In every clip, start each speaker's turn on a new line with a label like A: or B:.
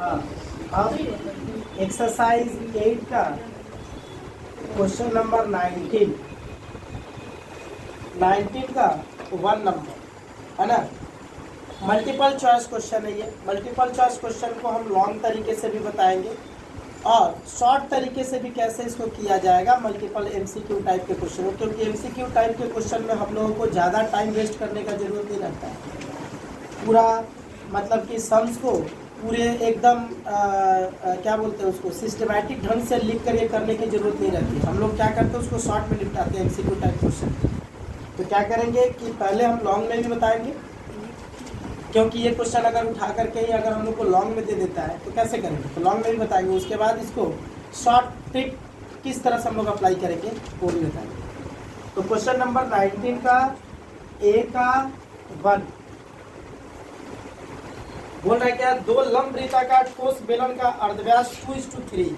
A: हाँ, अब एक्सरसाइज 8 का क्वेश्चन नंबर 19 का 1 नंबर है ना। मल्टीपल चॉइस क्वेश्चन है ये। मल्टीपल चॉइस क्वेश्चन को हम लॉन्ग तरीके से भी बताएंगे और शॉर्ट तरीके से भी कैसे इसको किया जाएगा मल्टीपल एमसीक्यू टाइप के क्वेश्चन, क्योंकि एमसीक्यू टाइप के क्वेश्चन में हम लोगों को ज़्यादा टाइम वेस्ट करने का जरूरत नहीं रहता है। पूरा मतलब कि सम्स को पूरे एकदम क्या बोलते हैं उसको सिस्टमैटिक ढंग से लिख कर ये करने की जरूरत नहीं रहती। हम लोग क्या करते हैं उसको शॉर्ट में निपटाते हैं एमसीक्यू टाइप क्वेश्चन। तो क्या करेंगे कि पहले हम लॉन्ग में भी बताएंगे, क्योंकि ये क्वेश्चन अगर उठा करके ही अगर हम लोग को लॉन्ग में दे देता है तो कैसे करेंगे, तो लॉन्ग में भी बताएंगे। उसके बाद इसको शॉर्ट ट्रिक किस तरह से हम लोग अप्लाई करेंगे वो भी बताएंगे। तो क्वेश्चन नंबर 19 का ए का 1 बोल रहा है क्या, दो लंब वृत्ताकार ठोस बेलन का अर्धव्यास 2:3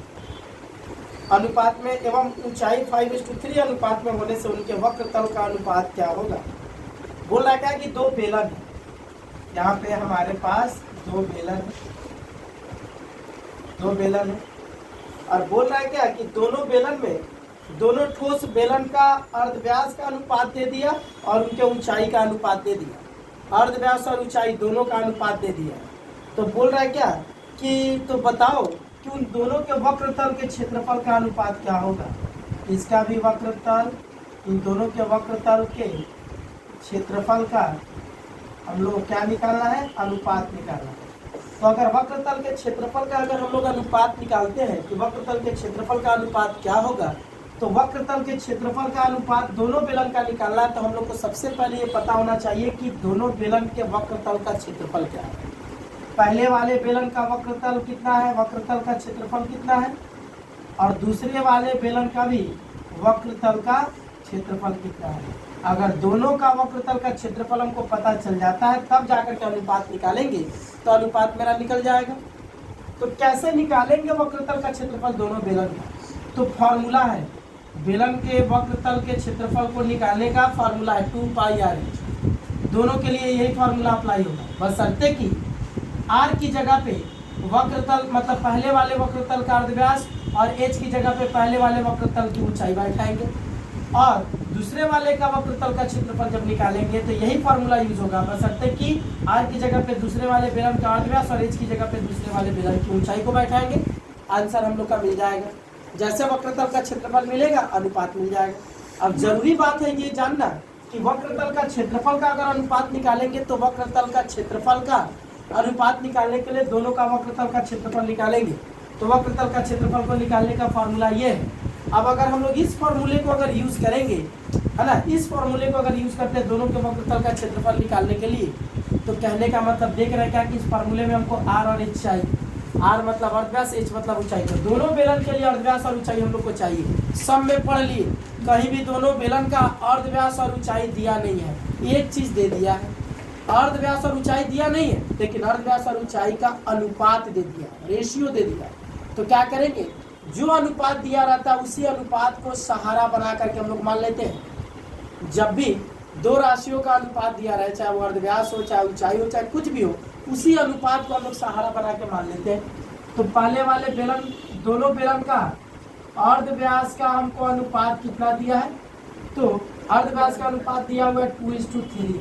A: अनुपात में एवं ऊंचाई 5:3 अनुपात में होने से उनके वक्र तल का अनुपात क्या होगा। बोल रहा है क्या कि दो बेलन है, यहाँ पे हमारे पास दो बेलन है और बोल रहा है क्या कि दोनों बेलन में दोनों ठोस बेलन का अर्धव्यास का अनुपात दे दिया और उनके ऊंचाई का अनुपात दे दिया। अर्धव्यास और ऊंचाई दोनों का अनुपात दे दिया। तो बोल रहा है क्या कि तो बताओ कि उन दोनों के वक्रतल के क्षेत्रफल का अनुपात क्या होगा। इसका भी वक्रतल, इन दोनों के वक्रतल के क्षेत्रफल का हम लोग क्या निकालना है, अनुपात निकालना है। तो अगर वक्रतल के क्षेत्रफल का अगर हम लोग अनुपात निकालते हैं कि वक्रतल के क्षेत्रफल का अनुपात क्या होगा, तो वक्रतल के क्षेत्रफल का अनुपात दोनों बेलन का निकालना है। तो हम लोग को सबसे पहले ये पता होना चाहिए कि दोनों बेलन के वक्रतल का क्षेत्रफल क्या है। पहले वाले बेलन का वक्रतल कितना है, वक्रतल का क्षेत्रफल कितना है, और दूसरे वाले बेलन का भी वक्रतल का क्षेत्रफल कितना है। अगर दोनों का वक्रतल का क्षेत्रफल हमको पता चल जाता है तब जाकर के अनुपात निकालेंगे, तो अनुपात मेरा निकल जाएगा। तो कैसे निकालेंगे वक्रतल का क्षेत्रफल दोनों बेलन का, तो फॉर्मूला है बेलन के वक्रतल के क्षेत्रफल को निकालने का फॉर्मूला है 2πr। दोनों के लिए यही फॉर्मूला अप्लाई होगा, बशर्ते कि r की जगह पे वक्रतल मतलब पहले वाले वक्रतल का अर्धव्यास और h की जगह पे पहले वाले वक्रतल की ऊंचाई बैठाएंगे और दूसरे वाले का वक्रतल का क्षेत्रफल जब निकालेंगे तो यही फॉर्मूला यूज होगा, बशर्ते कि r की जगह पे दूसरे वाले बेलन का अर्धव्यास और h की जगह पे दूसरे वाले बेलन की ऊंचाई को बैठाएंगे। आंसर हम लोग का मिल जाएगा। जैसे वक्रतल का क्षेत्रफल मिलेगा अनुपात मिल जाएगा। अब जरूरी बात है ये जानना कि वक्रतल का क्षेत्रफल का अगर अनुपात निकालेंगे तो वक्रतल का क्षेत्रफल का अनुपात निकालने के लिए दोनों का वक्रतल का क्षेत्रफल निकालेंगे। तो वक्रतल का क्षेत्रफल को निकालने का फॉर्मूला ये है। अब अगर हम लोग इस फॉर्मूले को अगर यूज करेंगे, है ना, इस फॉर्मूले को अगर यूज करते हैं दोनों के वक्रतल का क्षेत्रफल निकालने के लिए, तो कहने का मतलब देख रहे हैं क्या कि इस फॉर्मूले में हमको r और h चाहिए। r मतलब अर्धव्यास, h मतलब ऊंचाई। तो दोनों बेलन के लिए अर्धव्यास और ऊंचाई हम लोग को चाहिए। सब में पढ़ लिए कहीं भी दोनों बेलन का अर्धव्यास और ऊंचाई दिया नहीं है, एक चीज दे दिया है, अर्धव्यास और ऊंचाई दिया नहीं है, लेकिन अर्धव्यास और ऊंचाई का अनुपात दे दिया, रेशियो दे दिया। तो क्या करेंगे, जो अनुपात दिया रहता है उसी अनुपात को सहारा बना करके हम लोग मान लेते हैं। जब भी दो राशियों का अनुपात दिया रहे, चाहे वो अर्धव्यास हो, चाहे ऊंचाई हो, चाहे कुछ भी हो, उसी अनुपात को हम लोग सहारा बना के मान लेते हैं। तो पहले वाले बेलन, दोनों बेलन का अर्धव्यास का हमको अनुपात कितना दिया है, तो अर्धव्यास का अनुपात दिया हुआ है 2:3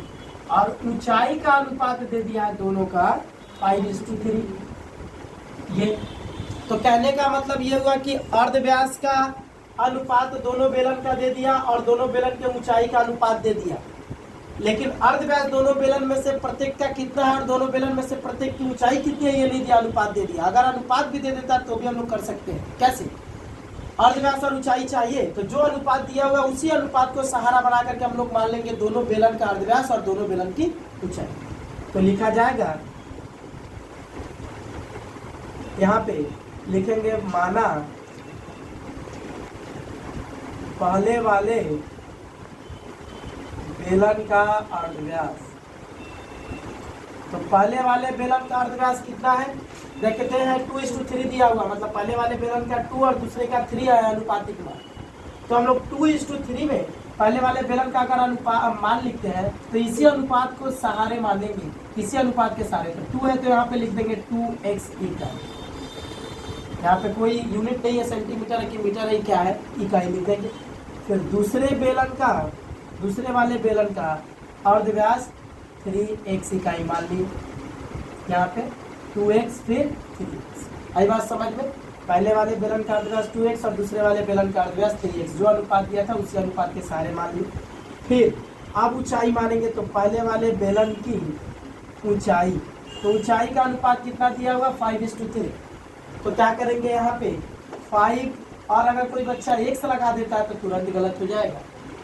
A: और ऊंचाई का अनुपात दे दिया है दोनों का 5:3। ये तो कहने का मतलब ये हुआ कि अर्धव्यास का अनुपात दोनों बेलन का दे दिया और दोनों बेलन के ऊंचाई का अनुपात दे दिया, लेकिन अर्धव्यास दोनों बेलन में से प्रत्येक का कितना है और दोनों बेलन में से प्रत्येक की ऊंचाई कितनी है ये नहीं दिया, अनुपात दे दिया। अगर अनुपात भी दे देता तो भी हम लोग कर सकते हैं। कैसे, अर्धव्यास और ऊंचाई चाहिए तो जो अनुपात दिया हुआ उसी अनुपात को सहारा बना करके हम लोग मान लेंगे दोनों बेलन का अर्धव्यास और दोनों बेलन की ऊंचाई। तो लिखा जाएगा, यहाँ पे लिखेंगे माना पहले वाले बेलन का अर्धव्यास। तो पहले वाले बेलन का अर्धव्यास कितना है, देखते हैं 2:3 दिया हुआ, मतलब पहले वाले बेलन का 2 और दूसरे का 3 आया अनुपातिक मान। तो हम लोग 2:3 में पहले वाले बेलन का अगर मान लिखते हैं तो इसी अनुपात को सहारे मानेंगे। किसी अनुपात के सहारे, तो 2 है तो यहाँ पे लिख देंगे 2x इकाई। यहाँ पे कोई यूनिट नहीं है, सेंटीमीटर है कि मीटर है, क्या है, इकाई लिख देंगे। फिर दूसरे वाले बेलन का अर्धव्यास 3x इकाई मान ली, यहाँ पे 2x फिर 3x। आई बात समझ में? पहले वाले बेलन का अर्धव्यास 2x और दूसरे वाले बेलन का अर्धव्यास 3x, जो अनुपात दिया था उसी अनुपात के सहारे मान ली। फिर अब ऊंचाई मानेंगे, तो पहले वाले बेलन की ऊंचाई, तो ऊंचाई का अनुपात कितना दिया हुआ 5:3। तो क्या करेंगे यहाँ पे 5, और अगर कोई बच्चा x लगा देता है तो तुरंत गलत हो जाएगा।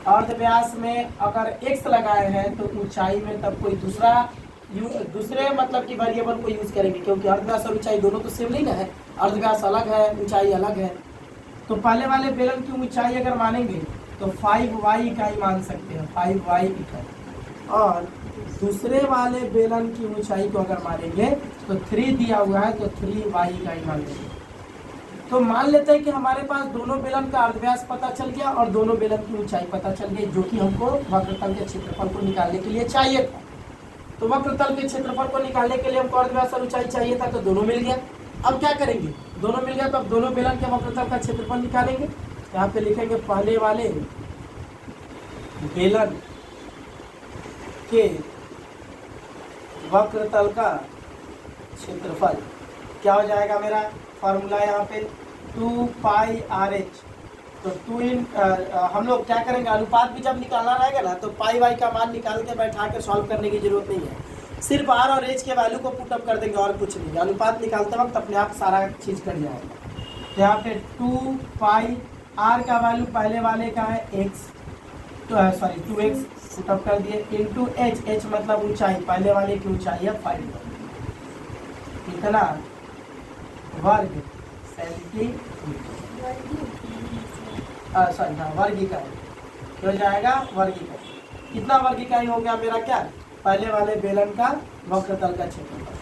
A: अर्धव्यास में अगर x लगाए हैं तो ऊंचाई में तब कोई दूसरे मतलब कि वेरिएबल को यूज करेंगे, क्योंकि अर्धव्यास और ऊंचाई दोनों तो सेम नहीं ना है, अर्धव्यास अलग है, ऊंचाई अलग है। तो पहले वाले बेलन की ऊंचाई अगर मानेंगे तो 5y इकाई मान सकते हैं, 5y इकाई। और दूसरे वाले बेलन की ऊंचाई को अगर मानेंगे तो 3 दिया हुआ है तो 3y इकाई मान लेंगे। तो मान लेते हैं कि हमारे पास दोनों बेलन का अर्धव्यास पता चल गया और दोनों बेलन की ऊंचाई पता चल गई, जो कि हमको वक्रतल के क्षेत्रफल को निकालने के लिए चाहिए था। तो वक्रतल के क्षेत्रफल को निकालने के लिए हमको अर्धव्यास और ऊंचाई चाहिए था, तो दोनों मिल गया। अब क्या करेंगे, दोनों मिल गया तो अब दोनों बेलन के वक्रतल का क्षेत्रफल निकालेंगे। यहाँ पे लिखेंगे पहले वाले बेलन के वक्रतल का क्षेत्रफल क्या हो जाएगा, मेरा फॉर्मूला यहाँ पे 2 पाई RH। तो हम लोग क्या करेंगे, अनुपात भी जब निकालना रहेगा ना तो पाई वाई का मान निकाल के बैठा के सॉल्व करने की जरूरत नहीं है, सिर्फ r और h के वैल्यू को पुटअप कर देंगे और कुछ नहीं। अनुपात निकालते वक्त अपने आप सारा चीज़ कर जाएगा। तो यहाँ पे 2 पाई r का वैल्यू पहले वाले का है x, तो सॉरी 2x पुटअप कर दिए, इंटू h मतलब ऊंचाई, पहले वाले की ऊंचाई है 5, इतना वर्ग सेंटीमीटर, सॉरी हाँ वर्ग इकाई हो जाएगा, वर्ग इकाई। कितना वर्ग इकाई हो गया मेरा, क्या पहले वाले बेलन का वक्रतल का क्षेत्रफल।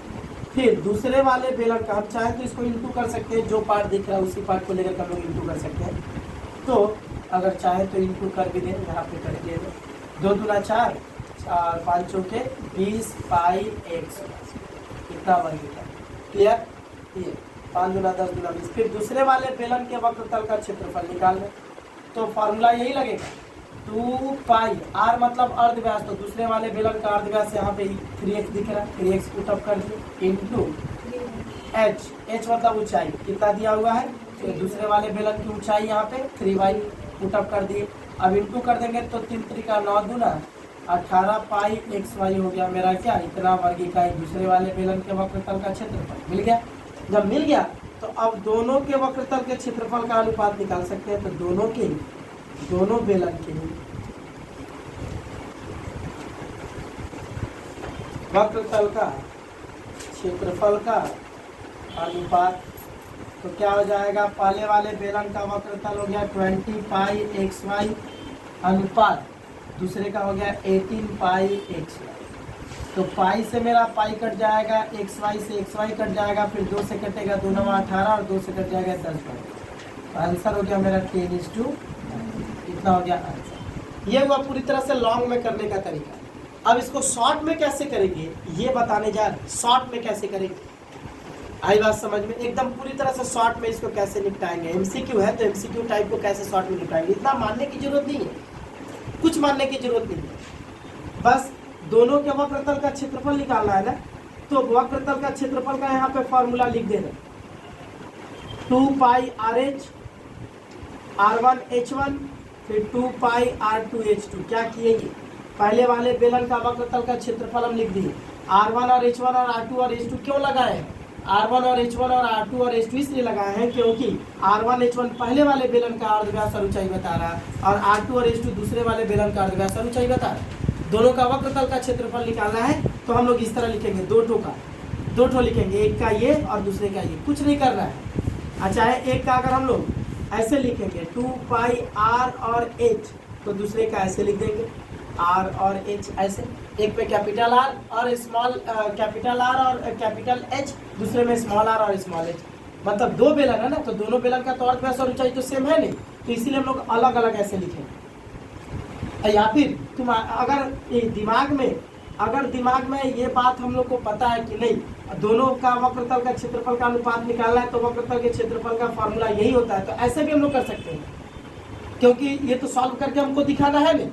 A: फिर दूसरे वाले बेलन का हम चाहें तो इसको इंटू कर सकते हैं, जो पार्ट दिख रहा है उसी पार्ट को लेकर हम लोग इंटू कर सकते हैं। तो अगर चाहे तो इंटू कर भी दें, यहाँ पे कर दिए 2 दूना 4, 4 5 चौके 20 पाई x, कितना वर्ग इकाई। क्लियर, ये 5 दूना 10 दूना 20। फिर दूसरे वाले बेलन के वक्रतल का क्षेत्रफल निकाल लें, तो फार्मूला यही लगेगा 2 पाई, r मतलब अर्धव्यास, तो दूसरे वाले बेलन का अर्धव्यास यहाँ पे 3x दिख रहा है, 3x पुटअप कर दिए, इंटू h मतलब ऊंचाई, कितना दिया हुआ है, तो दूसरे वाले बेलन की ऊंचाई यहाँ पे 3y पुटअप कर दिए। अब इंटू कर देंगे तो 3 त्रिका 9 दूना 18 पाई xy हो गया मेरा, क्या इतना वर्ग इकाई दूसरे वाले बेलन के वक्रतल का क्षेत्रफल मिल गया। जब मिल गया तो अब दोनों के वक्रतल के क्षेत्रफल का अनुपात निकाल सकते हैं। तो दोनों बेलन के वक्रतल का क्षेत्रफल का अनुपात, तो क्या हो जाएगा, पहले वाले बेलन का वक्रतल हो गया 20 पाई xy अनुपात दूसरे का हो गया 18 पाई xy। तो पाई से मेरा पाई कट जाएगा, xy से xy कट जाएगा, फिर 2 से कटेगा 2 9 18 और 2 से कट जाएगा 10। तो आंसर हो गया मेरा 10:9, इतना हो गया आंसर। ये हुआ पूरी तरह से लॉन्ग में करने का तरीका। अब इसको शॉर्ट में कैसे करेंगे ये बताने जा रहे। शॉर्ट में कैसे करेंगे, आई बात समझ में, एकदम पूरी तरह से शॉर्ट में इसको कैसे निपटाएंगे। MCQ है तो MCQ टाइप को कैसे शॉर्ट में निपटाएंगे, इतना मानने की जरूरत नहीं है, कुछ मानने की जरूरत नहीं है, बस दोनों के वक्रतल का क्षेत्रफल निकालना है ना। तो वक्रतल का क्षेत्रफल का यहाँ पे फॉर्मूला लिख देना, 2 पाई RH R1 H1 फिर 2 पाई R2 H2। क्या किए, ये पहले वाले बेलन का वक्रतल का क्षेत्रफल हम लिख दिए। R1 और H1 और R2 और H2 क्यों लगाए हैं, R1 और H1 और R2 और H2 इसलिए लगाए हैं क्योंकि R1 H1 पहले वाले बेलन का अर्धव्यास और ऊंचाई बता रहा है और R2 और H2 दूसरे वाले बेलन का अर्धव्यास और ऊंचाई बता रहा है। दोनों का वक्रतल का क्षेत्रफल निकालना है तो हम लोग इस तरह लिखेंगे, दो ठो लिखेंगे, एक का ये और दूसरे का ये, कुछ नहीं करना है। अच्छा है, एक का अगर हम लोग ऐसे लिखेंगे 2 पाई R और H, तो दूसरे का ऐसे लिख देंगे R और H ऐसे, एक पे कैपिटल R और स्मॉल कैपिटल R और कैपिटल H, दूसरे में स्मॉल r और स्मॉल h। मतलब दो बेलन है ना, तो दोनों बेलन का तो अर्धव्यास और ऊंचाई तो सेम है नहीं, तो इसीलिए हम लोग अलग अलग ऐसे लिखेंगे। या फिर तुम अगर दिमाग में अगर दिमाग में ये बात हम लोग को पता है कि नहीं दोनों का वक्रतल का क्षेत्रफल का अनुपात निकालना है तो वक्रतल के क्षेत्रफल का फॉर्मूला यही होता है, तो ऐसे भी हम लोग कर सकते हैं, क्योंकि ये तो सॉल्व करके हमको दिखाना है नहीं।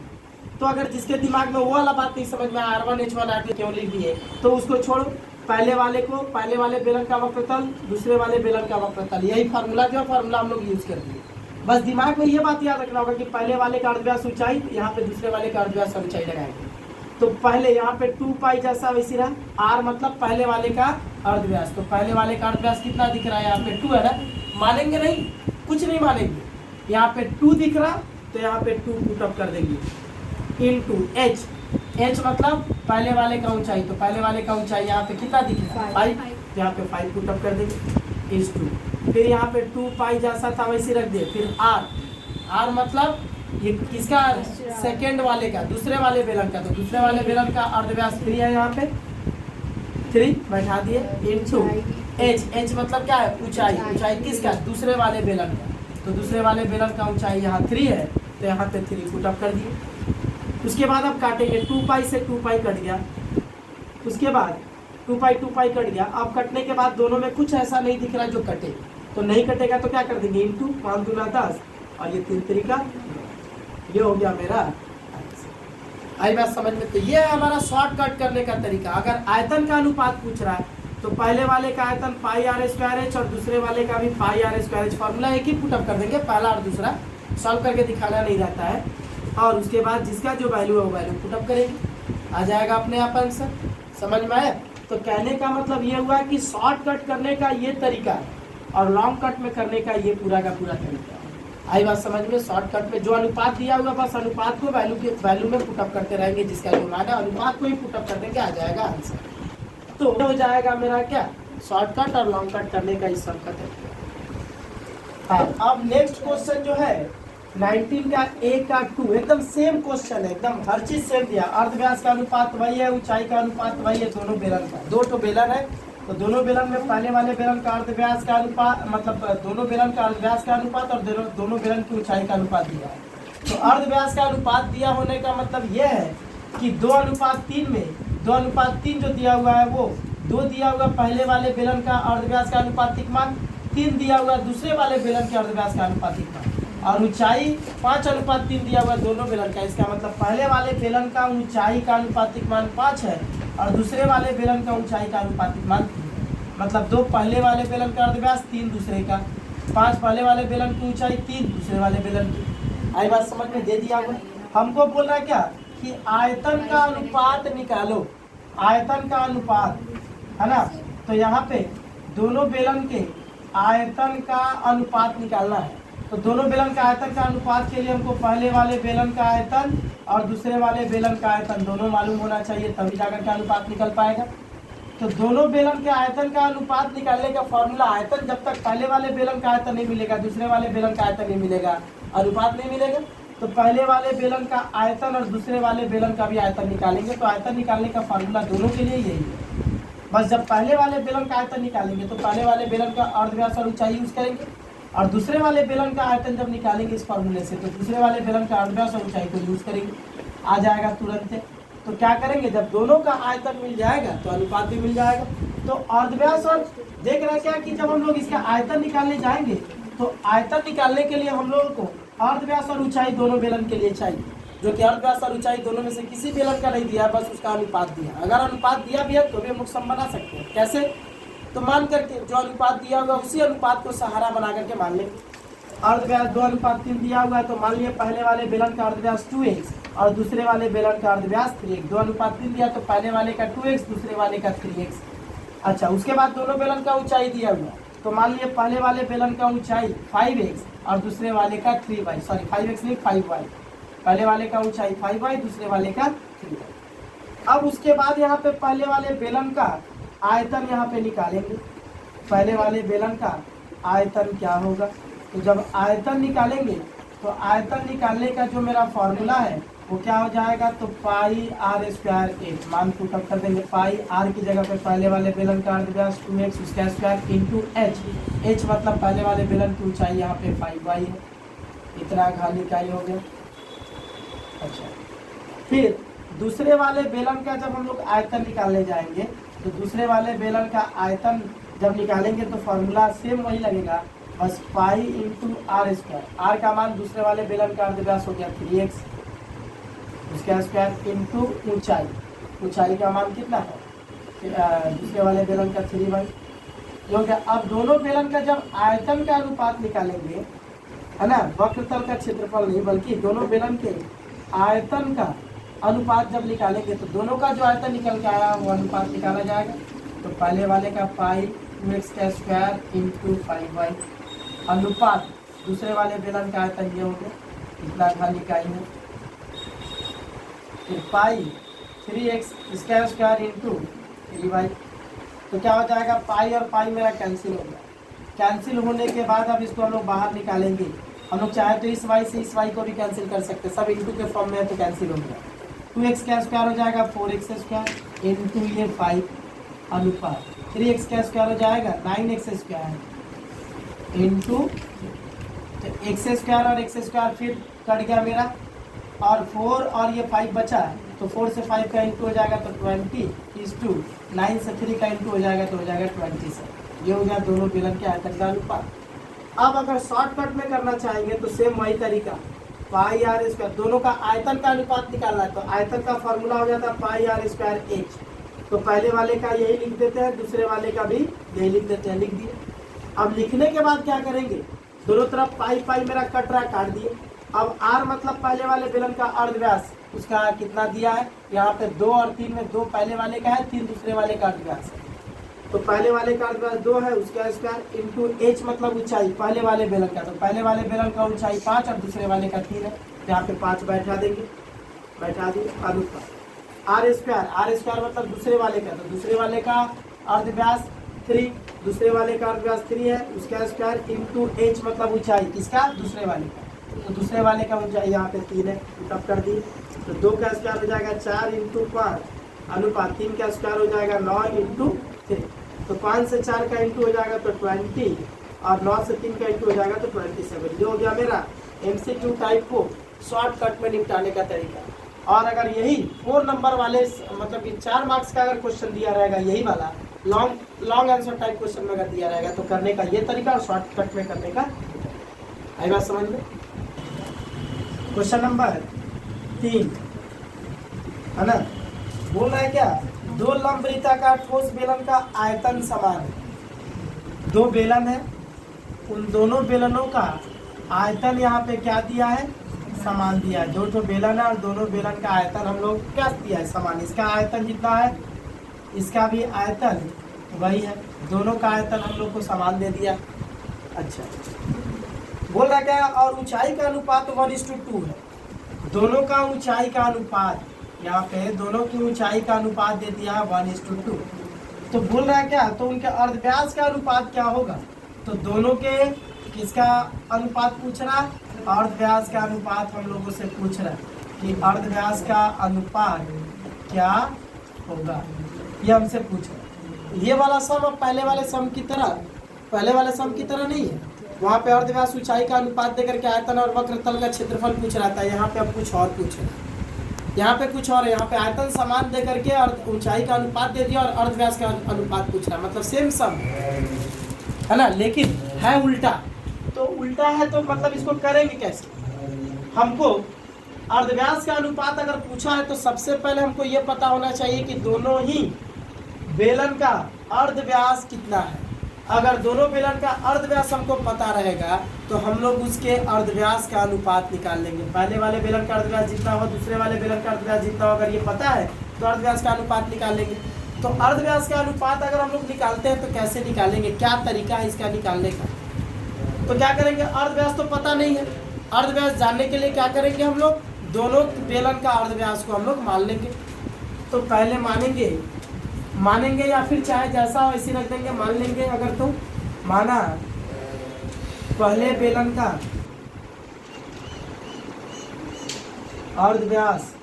A: तो अगर जिसके दिमाग में वो वाला बात नहीं समझ में R1H1 R2 क्यों लिख दिए तो उसको छोड़ो, पहले वाले बेलन का वक्रतल, दूसरे वाले बेलन का वक्रतल, यही फार्मूला जो फार्मूला हम लोग यूज कर दिए। बस दिमाग में ये बात याद रखना होगा कि पहले वाले का अर्धव्यास ऊंचाई, यहाँ पे दूसरे वाले का अर्धव्यास ऊंचाई लगाएंगे। तो पहले यहाँ पे 2 पाई जैसा वैसी रहा, R मतलब पहले वाले का अर्धव्यास, तो पहले वाले का अर्धव्यास कितना दिख रहा है, यहाँ पे 2 है ना, मानेंगे नहीं, कुछ नहीं मानेंगे, यहाँ पे 2 दिख रहा तो यहाँ पे 2 पुटअप कर देंगे इनटू H, H मतलब पहले वाले का ऊंचाई, तो पहले वाले का ऊंचाई यहाँ पे कितना दिख रहा है 5, यहाँ पे 5 पुटअप कर देंगे इस 2, फिर यहाँ पे 2 पाई जैसा था वैसे रख दे, फिर R मतलब ये किसका, सेकेंड वाले का, दूसरे वाले बेलन का, तो दूसरे वाले बेलन का अर्धव्यास 3 है, यहाँ पे 3 बैठा दिए इनटू H मतलब क्या है, ऊंचाई किसका, दूसरे वाले बेलन का, तो दूसरे वाले बेलन का ऊंचाई यहाँ 3 है, तो यहाँ पे 3 पुटअप कर दिए। उसके बाद अब काटेंगे, 2 पाई से 2 पाई कट गया, उसके बाद 2 पाई कट गया। अब कटने के बाद दोनों में कुछ ऐसा नहीं दिख रहा जो कटे, तो नहीं कटेगा तो क्या कर देंगे इनटू 5 दूना 10 और ये 3 तरीका, ये हो गया मेरा। आई बात समझ में, तो ये है हमारा शॉर्टकट करने का तरीका। अगर आयतन का अनुपात पूछ रहा है तो पहले वाले का आयतन पाई R² और दूसरे वाले का भी पाई R², फॉर्मूला एक ही पुटअप कर देंगे, पहला और दूसरा सॉल्व करके दिखाना नहीं रहता है, और उसके बाद जिसका जो वैल्यू है वो वैल्यू पुटअप करेंगे, आ जाएगा अपने आप आंसर। समझ में आया? तो कहने का मतलब ये हुआ कि शॉर्टकट करने का ये तरीका है और लॉन्ग कट में करने का ये पूरा का पूरा तरीका है। आई बात समझ में? शॉर्टकट में जो अनुपात दिया होगा बस अनुपात को वैल्यू में पुटअप करते रहेंगे, जिसका जो मान है अनुपात को ही पुटअप कर देंगे, आ जाएगा आंसर। तो हो जाएगा मेरा क्या, शॉर्टकट और लॉन्ग कट करने का ही शॉर्टकट है। हाँ, अब नेक्स्ट क्वेश्चन जो है 19 का A का 2, एकदम सेम क्वेश्चन है, एकदम हर चीज सेम दिया। अर्धव्यास का अनुपात वही है, ऊंचाई का अनुपात वही है, दोनों बेलन का, 2 बेलन है, तो दोनों बेलन में पहले वाले बेलन का अर्धव्यास का अनुपात, मतलब दोनों बेलन का अर्धव्यास का अनुपात और दोनों बेलन की ऊंचाई का अनुपात दिया है। तो अर्धव्यास का अनुपात दिया होने का मतलब यह है कि 2:3 में 2:3 जो दिया हुआ है वो 2 दिया हुआ पहले वाले बेलन का अर्धव्यास का अनुपातिक मान, 3 दिया हुआ दूसरे वाले बेलन के अर्धव्यास का अनुपातिक मान, और ऊंचाई 5:3 दिया हुआ दोनों बेलन का। इसका मतलब पहले वाले बेलन का ऊंचाई का अनुपातिक मान 5 है और दूसरे वाले बेलन का ऊंचाई का अनुपातिक मान 3, मतलब 2 पहले वाले बेलन का अर्धव्यास, 3 दूसरे का, 5 पहले वाले बेलन की ऊंचाई, 3 दूसरे वाले बेलन की। आई बात समझ में? दे दिया हुआ। हमको बोल रहा है क्या कि आयतन का अनुपात निकालो, आयतन का अनुपात है ना, तो यहाँ पे दोनों बेलन के आयतन का अनुपात निकालना है। तो दोनों बेलन का आयतन का अनुपात के लिए हमको पहले वाले बेलन का आयतन और दूसरे वाले बेलन का आयतन दोनों मालूम होना चाहिए, तभी जाकर के अनुपात निकल पाएगा। तो दोनों बेलन के आयतन का अनुपात निकालने का फॉर्मूला, आयतन जब तक पहले वाले बेलन का आयतन नहीं मिलेगा दूसरे वाले बेलन का आयतन नहीं मिलेगा, अनुपात नहीं मिलेगा। तो पहले वाले बेलन का आयतन और दूसरे वाले बेलन का भी आयतन निकालेंगे, तो आयतन निकालने का फॉर्मूला दोनों के लिए यही है। बस जब पहले वाले बेलन का आयतन निकालेंगे तो पहले वाले बेलन का अर्धव्यास और ऊंचाई यूज करेंगे, और दूसरे वाले बेलन का आयतन जब निकालेंगे इस फॉर्मूले से तो दूसरे वाले बेलन का अर्धव्यास और ऊंचाई को यूज करेंगे, आ जाएगा तुरंत है। तो क्या करेंगे, जब दोनों का आयतन मिल जाएगा तो अनुपात भी मिल जाएगा। तो अर्धव्यास और देख रहे हैं क्या कि जब हम लोग इसका आयतन निकालने जाएंगे तो आयतन निकालने के लिए हम लोगों को अर्धव्यास और ऊंचाई दोनों बेलन के लिए चाहिए, जो कि अर्धव्यास और ऊंचाई दोनों में से किसी बेलन का नहीं दिया, बस उसका अनुपात दिया। अगर अनुपात दिया भी है तो भी हम लोग सम बना सकते हैं। कैसे? तो मान करके जो अनुपात दिया होगा उसी अनुपात को सहारा बना करके मान लेंगे। अर्धव्यास 2:3 दिया हुआ है तो मान लिया पहले वाले बेलन का अर्धव्यास 2x और दूसरे वाले बेलन का अर्धव्यास 3x। 2:3 दिया तो पहले वाले का 2x दूसरे वाले का 3x। अच्छा, उसके बाद दोनों बेलन का ऊंचाई दिया हुआ तो मान लिया पहले वाले बेलन का ऊंचाई 5x और दूसरे वाले का 3y, सॉरी 5x नहीं 5y, पहले वाले का ऊंचाई 5y दूसरे वाले का 3y। अब उसके बाद यहाँ पे पहले वाले बेलन का आयतन यहाँ पे निकालेंगे। पहले वाले बेलन का आयतन क्या होगा, तो जब आयतन निकालेंगे तो आयतन निकालने का जो मेरा फॉर्मूला है वो क्या हो जाएगा, तो पाई R², मान पुटअप कर देंगे। पाई R की जगह पे पहले वाले बेलन का अर्धव्यास 2x उसका स्क्वायर इंटू h मतलब पहले वाले बेलन की ऊंचाई यहाँ पे 5y है, इतना खाली इकाई हो गया। अच्छा, फिर दूसरे वाले बेलन का जब हम लोग आयतन निकालने जाएंगे तो दूसरे वाले बेलन का आयतन जब निकालेंगे तो फॉर्मूला सेम वही लगेगा, बस pi into r square. R का मान दूसरे वाले बेलन का अर्धव्यास हो गया 3x, उसका स्क्वायर इंटू ऊंचाई। ऊंचाई का मान कितना है दूसरे वाले बेलन का 3y जो क्या। अब दोनों बेलन का जब आयतन का अनुपात निकालेंगे, है ना, वक्रतल का क्षेत्रफल नहीं बल्कि दोनों बेलन के आयतन का अनुपात जब निकालेंगे तो दोनों का जो आयतन निकल के आया वो अनुपात निकाला जाएगा। तो पहले वाले का पाई 2x का स्क्वायर इंटू 5y अनुपात दूसरे वाले बेलन का आयतन ये हो गया, इतना खाली इकाई है। फिर पाई 3x इसका स्क्वायर इंटू 3y, तो क्या हो जाएगा, पाई और पाई मेरा कैंसिल हो गया। कैंसिल होने के बाद अब इसको हम लोग बाहर निकालेंगे। हम लोग चाहे तो इस y से इस y को भी कैंसिल कर सकते हैं, सब इंटू के फॉर्म में है तो कैंसिल हो गया। 2x का स्क्वायर हो जाएगा 4x स्क्वायर इंटू ये 5 अनुपात 3x का स्क्वायर हो जाएगा 9x square into x square और x स्क्वायर फिर कट गया मेरा, और 4 और ये 5 बचा तो 4 से 5 का इंटू हो जाएगा तो 20 9 से 3 का इंटू हो जाएगा तो हो जाएगा 27। ये हो गया दोनों बेलन के आयतन का अनुपात। अब अगर शॉर्टकट में करना चाहेंगे तो सेम वही तरीका, पाई आर स्क्वायर, दोनों का आयतन का अनुपात निकालना है तो आयतन का फॉर्मूला हो जाता है पाई आर स्क्वायर एच। तो पहले वाले का यही लिख देते हैं, दूसरे वाले का भी यही लिख देते हैं, लिख दिए। अब लिखने के बाद क्या करेंगे, दोनों तरफ पाई पाई मेरा कट रहा, काट दिए। अब आर मतलब पहले वाले बेलन का अर्धव्यास, उसका कितना दिया है यहाँ पे 2 और 3 में 2 पहले वाले का है, 3 दूसरे वाले का अर्धव्यास है। तो पहले वाले का अर्धव्यास 2 है, उसका स्क्वायर इंटू एच मतलब ऊंचाई पहले वाले बेलन का, तो पहले वाले बेलन का ऊंचाई 5 और दूसरे वाले का 3 है, यहाँ पे 5 बैठा देंगे, बैठा दिए। अनुपात आर स्क्वायर मतलब दूसरे वाले का, तो दूसरे वाले का अर्धव्यास 3, दूसरे वाले का अर्धव्यास 3 है, उसका स्क्वायर इंटू एच मतलब ऊंचाई किसका, दूसरे वाले का, तो दूसरे वाले का ऊंचाई यहाँ पे 3 है, तब कर दिए। तो 2 का स्क्वायर हो जाएगा 4 इंटू 5 अनुपात 3 का स्क्वायर हो जाएगा 9 इंटू 3, तो 5 से 4 का इंटू हो जाएगा तो 20 और 9 से 3 का इंटू हो जाएगा तो 27। ये हो गया मेरा MCQ टाइप को शॉर्टकट में निपटाने का तरीका। और अगर यही 4 नंबर वाले मतलब कि 4 मार्क्स का अगर क्वेश्चन दिया रहेगा, यही वाला लॉन्ग आंसर टाइप क्वेश्चन में अगर दिया रहेगा तो करने का ये तरीका और शॉर्टकट में करने का, आई बात समझ में। क्वेश्चन नंबर 3 है ना, बोल रहा है क्या, 2 लंब वृत्ताकार ठोस बेलन का आयतन समान है। 2 बेलन है, उन दोनों बेलनों का आयतन यहाँ पे क्या दिया है, समान दिया है। 2 बेलन है और दोनों बेलन का आयतन हम लोग क्या दिया है, समान। इसका आयतन जितना है इसका भी आयतन वही है, दोनों का आयतन हम लोग को समान दे दिया। अच्छा, बोल रहा क्या, और ऊंचाई का अनुपात 1:2 है। दोनों का ऊंचाई का अनुपात, यहाँ पे दोनों की ऊंचाई का अनुपात दे दिया 1:2। तो बोल रहा है क्या, तो उनके अर्धव्यास का अनुपात क्या होगा, तो दोनों के किसका अनुपात पूछ रहा है, अर्धव्यास का अनुपात हम लोगों से पूछ रहा है कि अर्धव्यास का अनुपात क्या होगा, ये हमसे पूछ रहा है। ये वाला सम अब पहले वाले सम की तरह नहीं है, वहाँ पे अर्धव्यास ऊंचाई का अनुपात देकर के आयतन और वक्रतल का क्षेत्रफल पूछ रहा था, यहाँ पे अब कुछ और पूछ रहा है। यहाँ पे कुछ और है, यहाँ पे आयतन समान देकर के ऊंचाई का अनुपात दे दिया और अर्धव्यास का अनुपात पूछ रहा है, मतलब सेम सम है ना, लेकिन है उल्टा। तो उल्टा है तो मतलब इसको करेंगे कैसे, हमको अर्धव्यास का अनुपात अगर पूछा है तो सबसे पहले हमको ये पता होना चाहिए कि दोनों ही बेलन का अर्धव्यास कितना है। अगर दोनों बेलन का अर्धव्यास हमको पता रहेगा तो हम लोग उसके अर्धव्यास का अनुपात निकाल लेंगे। पहले वाले बेलन का अर्धव्यास जितना हो, दूसरे वाले बेलन का अर्धव्यास जितना हो, अगर ये पता है तो अर्धव्यास का अनुपात निकाल लेंगे। तो अर्धव्यास का अनुपात अगर हम लोग निकालते हैं तो कैसे निकालेंगे, क्या तरीका है इसका निकालने का, तो क्या करेंगे, अर्धव्यास तो पता नहीं है, अर्धव्यास जानने के लिए क्या करेंगे हम लोग, दोनों बेलन का अर्धव्यास को हम लोग मान लेंगे। तो पहले मानेंगे या फिर चाहे जैसा हो ऐसे रख देंगे, मान लेंगे। अगर तो माना पहले बेलन का अर्धव्यास,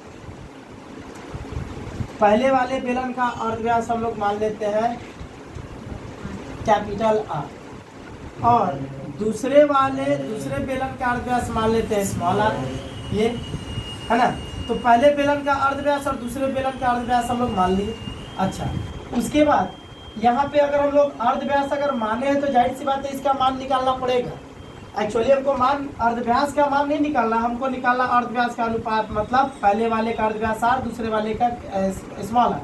A: पहले वाले बेलन का अर्धव्यास हम लोग मान लेते हैं कैपिटल R, और दूसरे बेलन का अर्धव्यास मान लेते हैं स्मॉल r, ये है ना। तो तो पहले बेलन का अर्धव्यास और दूसरे बेलन का अर्धव्यास हम लोग मान लिए। अच्छा, उसके बाद यहाँ पे अगर हम लोग अर्धव्यास अगर माने हैं तो जाहिर सी बात है इसका मान निकालना पड़ेगा। एक्चुअली हमको मान अर्धव्यास का मान नहीं निकालना, हमको निकालना अर्धव्यास का अनुपात, मतलब पहले वाले का अर्धव्यास आर, दूसरे वाले का स्मॉल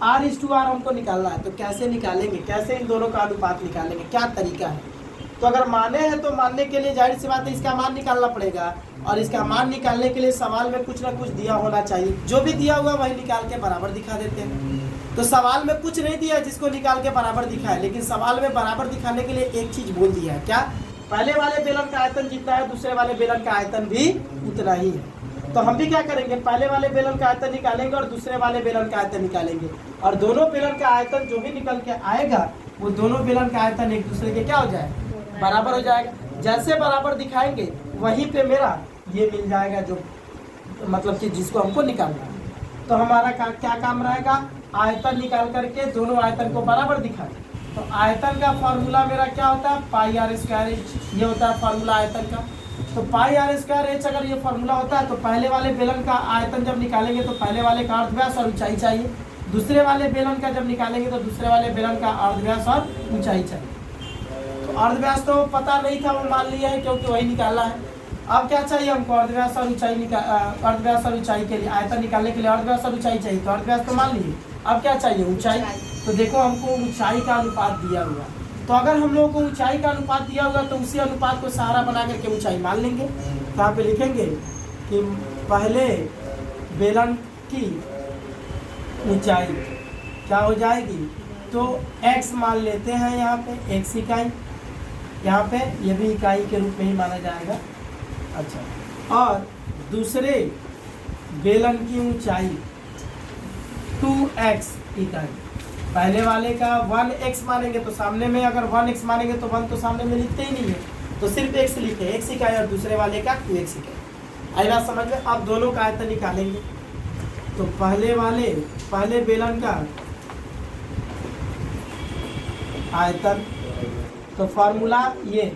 A: आर इस टू आर हमको निकालना है। तो कैसे निकालेंगे, कैसे इन दोनों का अनुपात निकालेंगे, क्या तरीका है? तो अगर माने हैं तो मानने के लिए जाहिर सी बात है इसका मान निकालना पड़ेगा, और इसका मान निकालने के लिए सवाल में कुछ ना कुछ दिया होना चाहिए। जो भी दिया हुआ वही निकाल के बराबर दिखा देते हैं। तो सवाल में कुछ नहीं दिया जिसको निकाल के बराबर दिखाए, लेकिन सवाल में बराबर दिखाने के लिए एक चीज बोल दिया है, क्या? पहले वाले बेलन का आयतन जितना है दूसरे वाले बेलन का आयतन भी उतना ही है। तो हम भी क्या करेंगे, पहले वाले बेलन का आयतन निकालेंगे और दूसरे वाले बेलन का आयतन निकालेंगे, और दोनों बेलन का आयतन जो भी निकल के आएगा वो दोनों बेलन का आयतन एक दूसरे के क्या हो जाए, बराबर हो जाएगा। जैसे बराबर दिखाएंगे वहीं पे मेरा ये मिल जाएगा, जो मतलब कि जिसको हमको निकालना है। तो हमारा क्या काम रहेगा, आयतन निकाल करके दोनों आयतन को बराबर दिखाएं। तो आयतन का फॉर्मूला मेरा क्या होता है, पाई आर स्क्वायर एच, ये होता है फॉर्मूला आयतन का। तो पाई आर स्क्वायर एच अगर ये फॉर्मूला होता है तो पहले वाले बेलन का आयतन जब निकालेंगे तो पहले वाले का अर्धव्यास और ऊंचाई चाहिए, दूसरे वाले बेलन का जब निकालेंगे तो दूसरे वाले बेलन का अर्धव्यास और ऊंचाई चाहिए। तो अर्धव्यास तो पता नहीं था, वो मान लिया है क्योंकि वही निकालना है। अब क्या चाहिए हमको, अर्धव्यास और ऊंचाई अर्धव्यास और ऊंचाई के लिए, आयतन निकालने के लिए अर्धव्यास और ऊंचाई चाहिए। तो अर्धव्यास तो मान लीजिए, अब क्या चाहिए, ऊंचाई। तो देखो हमको ऊंचाई का अनुपात दिया हुआ, तो अगर हम लोगों को ऊंचाई का अनुपात दिया हुआ तो उसी अनुपात को सहारा बना करके ऊंचाई मान लेंगे। तो यहाँ पे लिखेंगे कि पहले बेलन की ऊंचाई क्या हो जाएगी, तो x मान लेते हैं, यहाँ पे x इकाई, यहाँ पे ये भी इकाई के रूप में ही माना जाएगा। अच्छा, और दूसरे बेलन की ऊंचाई 2x इकाई, पहले वाले का 1x मानेंगे तो सामने में अगर 1x मानेंगे तो 1 तो सामने में लिखते ही नहीं है, तो सिर्फ x लिखे, x इकाई, और दूसरे वाले का 2x इकाई। आई बात समझ में? अब दोनों का आयतन निकालेंगे। तो पहले बेलन का आयतन, तो फार्मूला ये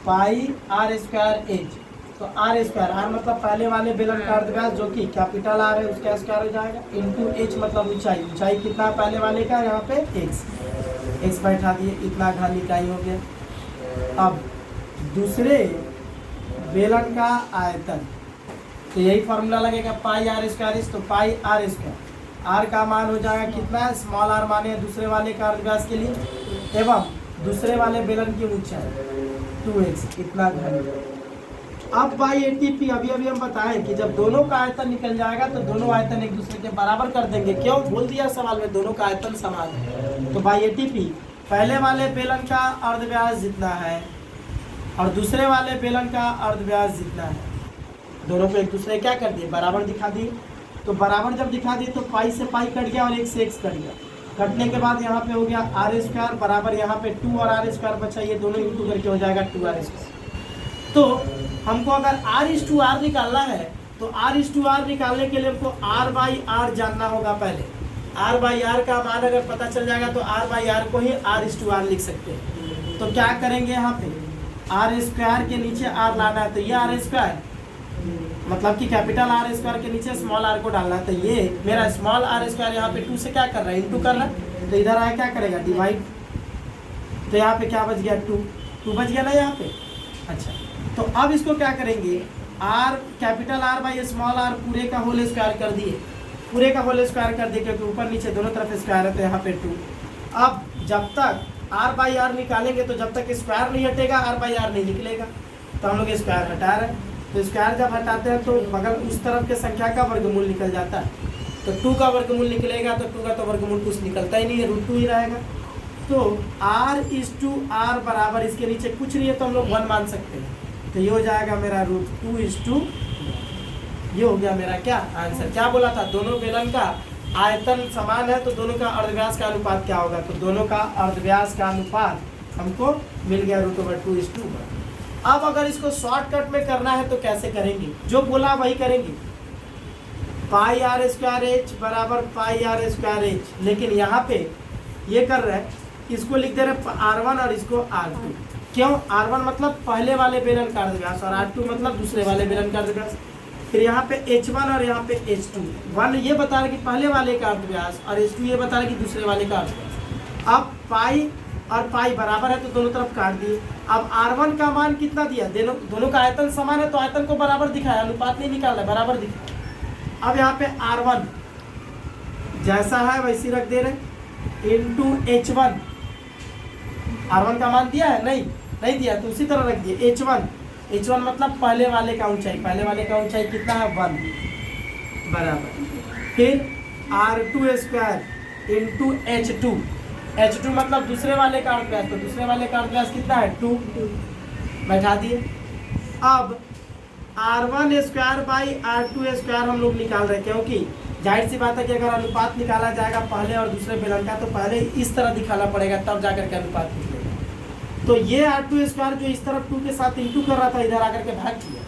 A: पाई आर स्क्वायर एच। तो आर स्क्वायर, आर मतलब पहले वाले बेलन का अर्धव्यास जो कि कैपिटल आर है उसका स्क्वायर हो जाएगा, इंटू एच मतलब ऊंचाई। ऊंचाई कितना पहले वाले का, यहाँ पे एक्स बैठा दिए, इतना घन इकाई हो गया। अब दूसरे बेलन का आयतन, तो यही फार्मूला लगेगा पाई आर स्क्वायर। तो पाई आर स्क्वायर, आर का मान हो जाएगा कितना, स्मॉल आर माने दूसरे वाले का अर्धव्यास के लिए, एवं दूसरे वाले बेलन की ऊंचाई 2x, इतना घन। अब बाई एटीपी अभी हम बताएं कि जब दोनों का आयतन निकल जाएगा तो दोनों आयतन एक दूसरे के बराबर कर देंगे। क्यों, बोल दिया सवाल में दोनों का आयतन समान है। तो बाई एटीपी पहले वाले बेलन का अर्धव्यास जितना है और दूसरे वाले बेलन का अर्धव्यास जितना है, दोनों को एक दूसरे क्या कर दिए, बराबर दिखा दिए। तो बराबर जब दिखा दिए तो पाई से पाई कट गया और एक से एक्स कट गया। कटने के बाद यहाँ पे हो गया आर स्क्वायर बराबर यहाँ पे 2 और आर स्क्वायर बचा, ये दोनों इंटू करके हो जाएगा 2r स्क्वायर। तो हमको अगर r/r निकालना है तो r/r निकालने के लिए हमको r/r जानना होगा। पहले r/r का मान अगर पता चल जाएगा तो r/r को ही r/r लिख सकते हैं। तो क्या करेंगे, यहाँ पे आर स्क्वायर के नीचे r लाना है, तो ये आर स्क्वायर मतलब कि कैपिटल आर स्क्वायर के नीचे स्मॉल आर को डालना है। तो ये मेरा स्मॉल आर स्क्वायर यहाँ पे 2 से क्या कर रहा है, इंटू कर रहा है, तो इधर आया क्या करेगा, डिवाइड। तो यहाँ पे क्या बच गया, 2 बच गया ना यहाँ पे। अच्छा, तो अब इसको क्या करेंगे, r capital r by small r पूरे का होल स्क्वायर कर दिए, पूरे का होल स्क्वायर कर दिए क्योंकि ऊपर नीचे दोनों तरफ स्क्वायर है, तो यहाँ पे 2। अब जब तक r/r निकालेंगे तो जब तक स्क्वायर नहीं हटेगा r/r नहीं निकलेगा। तो हम लोग स्क्वायर हटा रहे हैं, तो स्क्वायर जब हटाते हैं तो बगल उस तरफ के संख्या का वर्गमूल निकल जाता है। तो 2 का वर्गमूल निकलेगा तो 2 का तो वर्गमूल कुछ निकलता ही नहीं है, √2 ही रहेगा। तो r/r बराबर इसके नीचे कुछ नहीं है तो हम लोग 1 मान सकते हैं। तो ये हो जाएगा मेरा √2, ये हो गया मेरा क्या आंसर। क्या बोला था, दोनों बेलन का आयतन समान है तो दोनों का अर्धव्यास का अनुपात क्या होगा, तो दोनों का अर्धव्यास का अनुपात हमको मिल गया √2/2। अब अगर इसको शॉर्टकट में करना है तो कैसे करेंगे, जो बोला वही करेंगे। पाई आर स्क्वायर एच बराबर पाई आर स्क्वायर एच, लेकिन यहाँ पे ये कर रहे हैं, इसको लिख दे रहे R1 और इसको R2। क्यों, R1 मतलब पहले वाले बेलन का अर्धव्यास और R2 मतलब दूसरे वाले बेलन का अर्धव्यास। फिर यहाँ पे H1 और यहाँ पे H2। 1 ये बता रहा है कि पहले वाले का अर्ध व्यास और H2 ये बता रहा है कि दूसरे वाले का अर्ध व्यास। अब पाई और पाई बराबर है तो दोनों तरफ काट दिए। अब R1 का मान कितना दिया, दोनों का आयतन समान है तो आयतन को बराबर दिखाया, अनुपात नहीं निकाला, बराबर दिखाया। अब यहाँ पे R1 जैसा है वैसी रख दे रहे इंटू H1। R1 का मान दिया है, नहीं दिया तो उसी तरह रख दिए H1 मतलब पहले वाले का ऊंचाई, पहले वाले का ऊंचाई कितना है 1 बराबर। फिर R2 स्क्वायर इंटू H2 मतलब दूसरे वाले का अर्ध व्यास, तो दूसरे वाले का अर्ध व्यास कितना है 2 बैठा दिए। अब R1 square by R2 square हम लोग निकाल रहे हैं, क्योंकि जाहिर सी बात है कि अगर अनुपात निकाला जाएगा पहले और दूसरे बेलन का तो पहले इस तरह दिखाना पड़ेगा तब जाकर के अनुपात निकलेगा। तो ये R2 स्क्वायर जो इस तरफ 2 के साथ इंटू कर रहा था इधर आकर के भाग किया,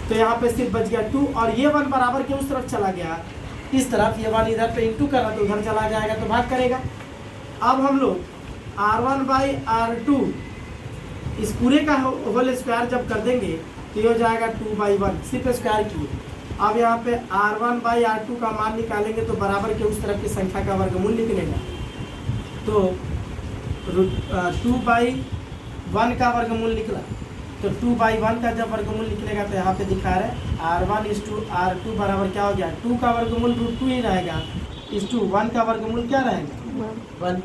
A: तो यहाँ पे सिर्फ बच गया 2 और ये 1 बराबर के उस तरफ चला गया इस तरफ, ये 1 इधर पे इंटू कर रहा तो उधर चला जाएगा तो भाग करेगा। अब हम लोग R1 बाई R2 इस पूरे का होल स्क्वायर जब कर देंगे तो ये हो जाएगा 2/1, सिर्फ स्क्वायर किए। अब यहाँ पे R1 बाई R2 का मान निकालेंगे तो बराबर के उस तरफ की संख्या का वर्गमूल निकलेगा, तो 2/1 का वर्गमूल निकला। तो 2/1 का जब वर्गमूल निकलेगा तो यहाँ पे दिखा रहे हैं R1:R2 बराबर क्या हो गया, 2 का वर्गमूल √2 ही रहेगा, इस 1 का वर्गमूल क्या रहेगा 1।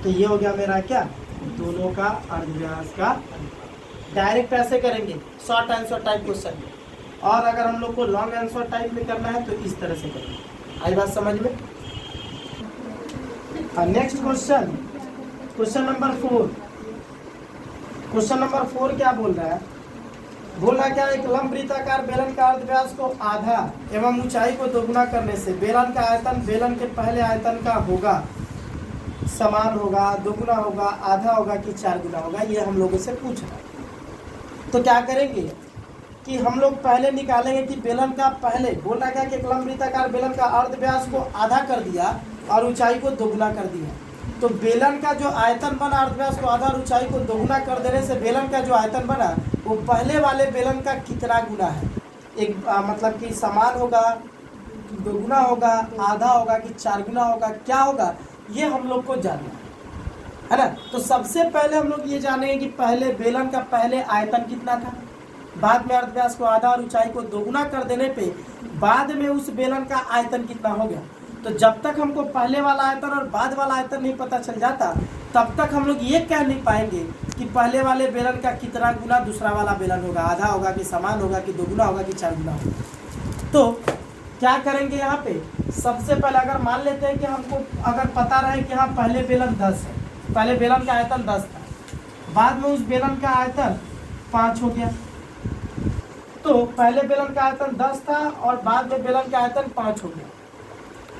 A: तो ये हो गया मेरा क्या, दोनों का अर्धव्यास का। डायरेक्ट ऐसे करेंगे शॉर्ट आंसर टाइप क्वेश्चन में, और अगर हम लोग को लॉन्ग आंसर टाइप में करना है तो इस तरह से करेंगे। आई बात समझ में। Next question number 4। Question number 4 क्या बोल रहा है, बोल रहा क्या, एक लंब वृत्ताकार बेलन का अर्धव्यास को आधा एवं ऊंचाई को दोगुना करने से बेलन का आयतन बेलन के पहले आयतन का होगा, समान होगा, दोगुना होगा, आधा होगा कि 4 गुना होगा, ये हम लोगों से पूछ रहा है। तो क्या करेंगे कि हम लोग पहले निकालेंगे कि बेलन का पहले बोल रहा क्या कि एक लंब वृत्ताकार बेलन का अर्धव्यास को आधा कर दिया और ऊंचाई को दोगुना कर दिया, तो बेलन का जो आयतन बना अर्धव्यास को आधा और ऊंचाई को दोगुना कर देने से बेलन का जो आयतन बना वो पहले वाले बेलन का कितना गुना है, एक मतलब कि समान होगा, दोगुना होगा, आधा होगा कि 4 गुना होगा, क्या होगा, ये हम लोग को जानना है ना। तो सबसे पहले हम लोग ये जानेंगे कि पहले बेलन का पहले आयतन कितना था, बाद में अर्धव्यास को आधा और ऊंचाई को दोगुना कर देने पे बाद में उस बेलन का आयतन कितना हो गया। तो जब तक हमको पहले वाला आयतन और बाद वाला आयतन नहीं पता चल जाता तब तक हम लोग ये कह नहीं पाएंगे कि पहले वाले बेलन का कितना गुना दूसरा वाला बेलन होगा, आधा होगा कि समान होगा कि दोगुना होगा कि 4 गुना होगा। तो क्या करेंगे यहाँ पे, सबसे पहले अगर मान लेते हैं कि हमको अगर पता रहे कि हाँ पहले बेलन 10 है, पहले बेलन का आयतन 10 था, बाद में उस बेलन का आयतन 5 हो गया, तो पहले बेलन का आयतन 10 था और बाद में बेलन का आयतन 5 हो गया,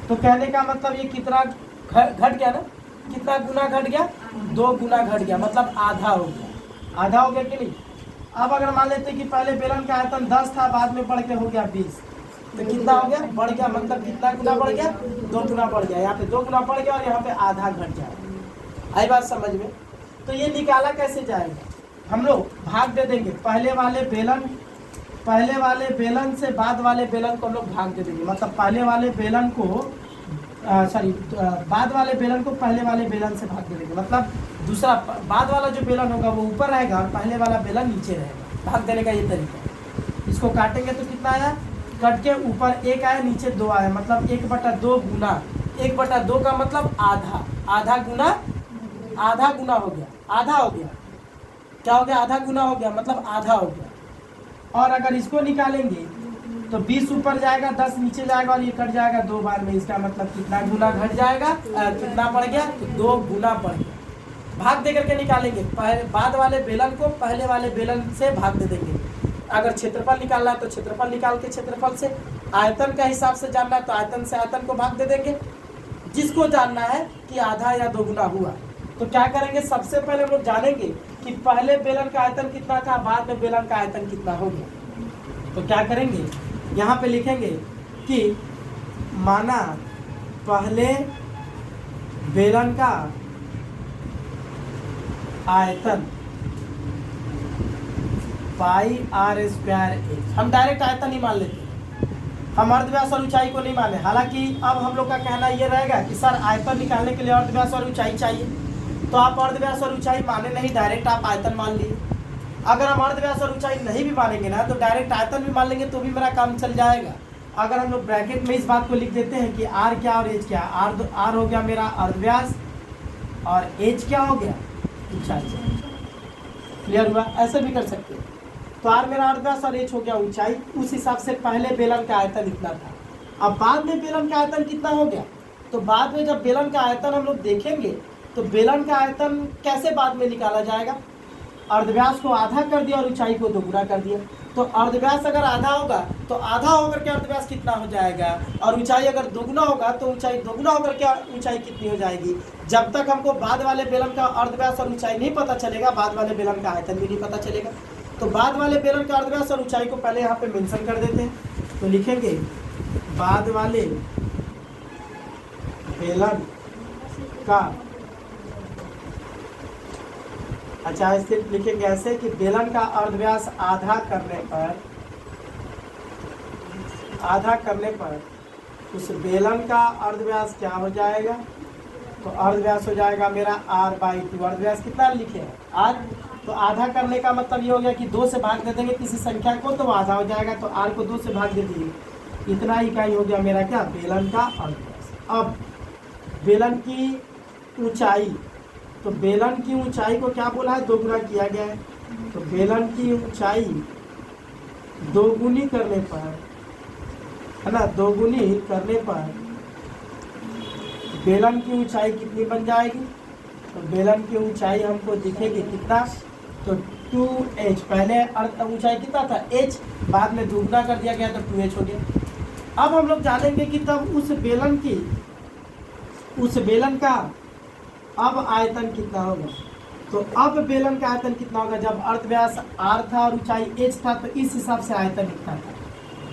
A: तो कहने का मतलब ये कितना घट गया ना, कितना गुना घट गया, 2 गुना घट गया, मतलब आधा हो गया, आधा हो गया कि नहीं। अब अगर मान लेते कि पहले बेलन का आयतन 10 था, बाद में बढ़ के हो गया 20, तो कितना हो गया, बढ़ गया, मतलब कितना गुना बढ़ गया, 2 गुना बढ़ गया, यहाँ पे 2 गुना बढ़ गया और यहाँ पे आधा घट जाएगा। आई बात समझ में। तो ये निकाला कैसे जाएगा, हम लोग भाग दे देंगे, पहले वाले बेलन से बाद वाले बेलन को हम लोग भाग दे देंगे, मतलब पहले वाले बेलन को बाद वाले बेलन को पहले वाले बेलन से भाग दे देंगे, मतलब दूसरा बाद वाला जो बेलन होगा वो ऊपर रहेगा और पहले वाला बेलन नीचे रहेगा। भाग देने का ये तरीका। इसको काटेंगे तो कितना आया, कट के ऊपर 1 आया, नीचे 2 आया, मतलब 1/2 गुना, 1/2 का मतलब आधा, आधा गुना हो गया, आधा हो गया, क्या हो गया, आधा गुना हो गया, मतलब आधा हो गया। और अगर इसको निकालेंगे तो 20 ऊपर जाएगा, 10 नीचे जाएगा और ये कट जाएगा 2 बार में, इसका मतलब कितना गुना घट जाएगा, कितना बढ़ गया, तो 2 गुना बढ़ गया। भाग दे करके निकालेंगे, बाद वाले बेलन को पहले वाले बेलन से भाग दे देंगे। अगर क्षेत्रफल निकालना है तो क्षेत्रफल निकाल के क्षेत्रफल से, आयतन का हिसाब से जानना है तो आयतन से आयतन को भाग दे देंगे। जिसको जानना है कि आधा या 2 गुना हुआ तो क्या करेंगे, सबसे पहले हम लोग जानेंगे कि पहले बेलन का आयतन कितना था, बाद में बेलन का आयतन कितना हो गया। तो क्या करेंगे, यहाँ पे लिखेंगे कि माना पहले बेलन का आयतन पाई आर स्क्वायर एच। हम डायरेक्ट आयतन ही मान लेते हैं, हम अर्धव्यास और ऊंचाई को नहीं माने। हालांकि अब हम लोग का कहना ये रहेगा कि सर आयतन निकालने के लिए अर्धव्यास और ऊंचाई चाहिए, तो आप अर्धव्यास और ऊंचाई माने नहीं, डायरेक्ट आप आयतन मान लिए। अगर हम अर्धव्यास और ऊंचाई नहीं भी मानेंगे ना, तो डायरेक्ट आयतन भी मान लेंगे तो भी मेरा काम चल जाएगा। अगर हम लोग ब्रैकेट में इस बात को लिख देते हैं कि आर क्या और एच क्या, आर हो गया मेरा अर्धव्यास और एच क्या हो गया ऊंचाई। क्लियर हुआ? ऐसे भी कर सकते हैं। तो आर मेरा अर्धव्यास और एच हो गया ऊंचाई। उस हिसाब से पहले बेलन का आयतन इतना था। अब बाद में बेलन का आयतन कितना हो गया, तो बाद में जब बेलन का आयतन हम लोग देखेंगे तो बेलन का आयतन कैसे बाद में निकाला जाएगा। अर्धव्यास को आधा कर दिया और ऊंचाई को दोगुना कर दिया। तो अर्धव्यास अगर आधा होगा तो आधा होकर के अर्धव्यास कितना हो जाएगा, और ऊंचाई अगर दोगुना होगा तो ऊंचाई दोगुना होकर के ऊंचाई कितनी हो जाएगी। जब तक हमको बाद वाले बेलन का अर्धव्यास और ऊंचाई नहीं पता चलेगा, बाद वाले बेलन का आयतन भी नहीं पता चलेगा। तो बाद वाले बेलन का अर्धव्यास और ऊंचाई को पहले यहाँ पे मेंशन कर देते हैं। तो लिखेंगे बाद वाले बेलन का, अच्छा इसे लिखेंगे ऐसे कि बेलन का अर्धव्यास आधा करने पर उस बेलन का अर्धव्यास क्या हो जाएगा, तो अर्धव्यास हो जाएगा मेरा r/2। अर्धव्यास कितना लिखे हैं r, तो आधा करने का मतलब ये हो गया कि 2 से भाग दे देंगे किसी संख्या को तो आधा हो जाएगा। तो r को 2 से भाग दे दिए, इतना इकाई हो गया मेरा क्या, बेलन का अर्धव्यास। अब बेलन की ऊंचाई, तो बेलन की ऊंचाई को क्या बोला है, दोगुना किया गया है। तो बेलन की ऊंचाई दोगुनी करने पर, है ना, दोगुनी करने पर बेलन की ऊंचाई कितनी बन जाएगी, तो बेलन की ऊंचाई हमको दिखेगी कितना, तो 2h। पहले ऊंचाई कितना था h, बाद में दोगुना कर दिया गया तो 2h हो गया। अब हम लोग जानेंगे कि तब उस बेलन का अब आयतन कितना होगा। तो अब बेलन का आयतन कितना होगा, जब अर्धव्यास r था और ऊंचाई h था तो इस हिसाब से आयतन कितना था।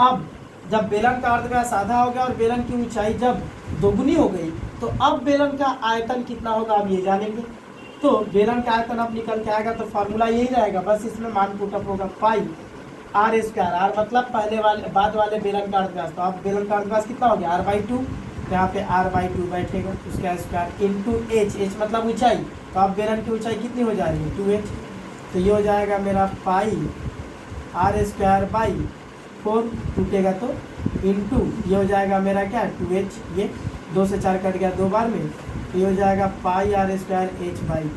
A: अब जब बेलन का अर्धव्यास आधा हो गया और बेलन की ऊंचाई जब दोगुनी हो गई तो अब बेलन का आयतन कितना होगा, अब ये जानेंगे। तो बेलन का आयतन अब निकल के आएगा, तो फार्मूला यही रहेगा, बस इसमें मान पुटअप होगा पाई r स्क्वायर। r मतलब बाद वाले बेलन का अर्धव्यास। तो अब बेलन का अर्धव्यास कितना हो गया, r/2। यहाँ पे r/2 बैठेगा, उसका स्क्वायर इंटू h मतलब ऊंचाई। तो अब बेलन की ऊंचाई कितनी हो जा रही है, 2h। तो ये हो जाएगा मेरा पाई r²/4, टूटेगा तो इंटू ये हो जाएगा मेरा क्या, 2h। ये 2 से 4 कट गया 2 बार में, तो ये हो जाएगा पाई r²h/।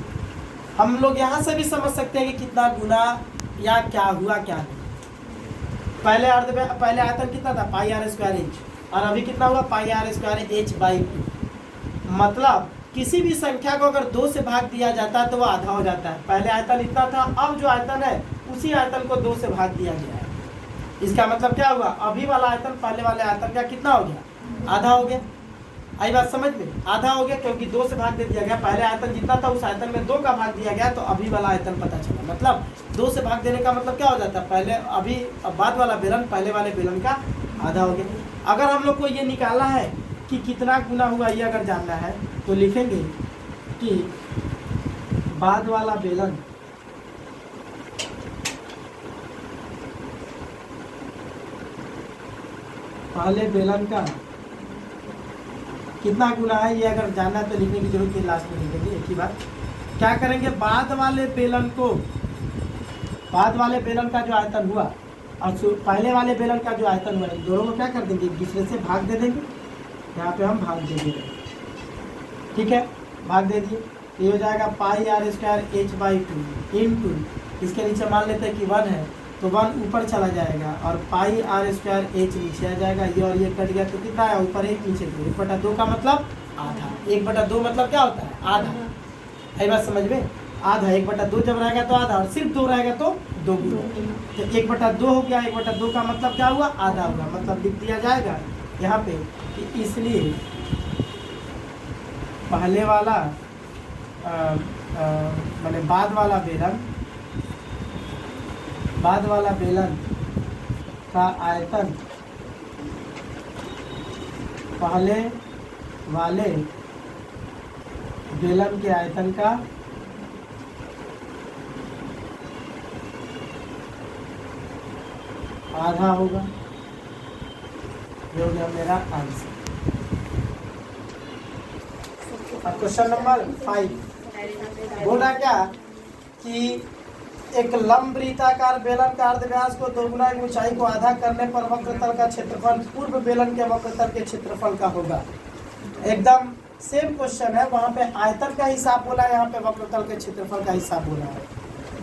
A: हम लोग यहाँ से भी समझ सकते हैं कि कितना गुना या क्या हुआ क्या नहीं। पहले आयतन कितना था, पाई r²h, और अभी कितना हुआ, पाई r²h/2। मतलब किसी भी संख्या को अगर 2 से भाग दिया जाता है तो वो आधा हो जाता है। पहले आयतन इतना था, अब जो आयतन है उसी आयतन को 2 से भाग दिया गया है। इसका मतलब क्या हुआ, अभी वाला आयतन पहले वाले आयतन का कितना हो गया, आधा हो गया। आई बात समझ में, आधा हो गया क्योंकि 2 से भाग दे दिया गया। पहले आयतन जितना था उस आयतन में 2 का भाग दिया गया, तो अभी वाला आयतन पता चला। मतलब 2 से भाग देने का मतलब क्या हो जाता है, पहले अभी बाद वाला बेलन पहले वाले बेलन का आधा हो गया। अगर हम लोग को ये निकालना है कि कितना गुना हुआ, ये अगर जानना है तो लिखेंगे कि बाद वाला बेलन पहले बेलन का कितना गुना है, ये अगर जानना है तो लिखने की जरूरत है, लास्ट में लिखेंगे एक ही बात। क्या करेंगे, बाद वाले बेलन का जो आयतन हुआ और पहले वाले बेलन का जो आयतन हुआ, इन दोनों को क्या कर देंगे, एक दूसरे से भाग दे देंगे। यहाँ पे हम भाग दे देंगे, ठीक है, भाग दे दिए। ये हो जाएगा पाई r²h/2 इंटू, इसके नीचे मान लेते हैं कि 1 है तो 1 ऊपर चला जाएगा और पाई r²h नीचे आ जाएगा। ये और ये कट गया तो कितना है, ऊपर 1 नीचे 2, 1/2 का मतलब आधा। 1/2 मतलब क्या होता है, आधा। है बात समझ में, आधा। 1/2 जब रहेगा तो आधा, और सिर्फ 2 रहेगा तो 2 गुना। तो 1/2 हो गया, 1/2 का मतलब क्या हुआ, आधा हुआ। मतलब लिख दिया जाएगा यहाँ पे कि इसलिए पहले वाला मैंने बाद वाला बेलन का आयतन पहले वाले बेलन के आयतन का आधा होगा। ये हो गया मेरा आंसर। अब क्वेश्चन नंबर 5 बोल रहा क्या कि एक लंब वृत्ताकार बेलन का अर्धव्यास को दोगुना ऊंचाई को आधा करने पर वक्रतल का क्षेत्रफल पूर्व बेलन के वक्रतल के क्षेत्रफल का होगा। एकदम सेम क्वेश्चन है, वहां पे आयतन का हिसाब बोला है, यहाँ पे वक्रतल के क्षेत्रफल का हिसाब बोला है।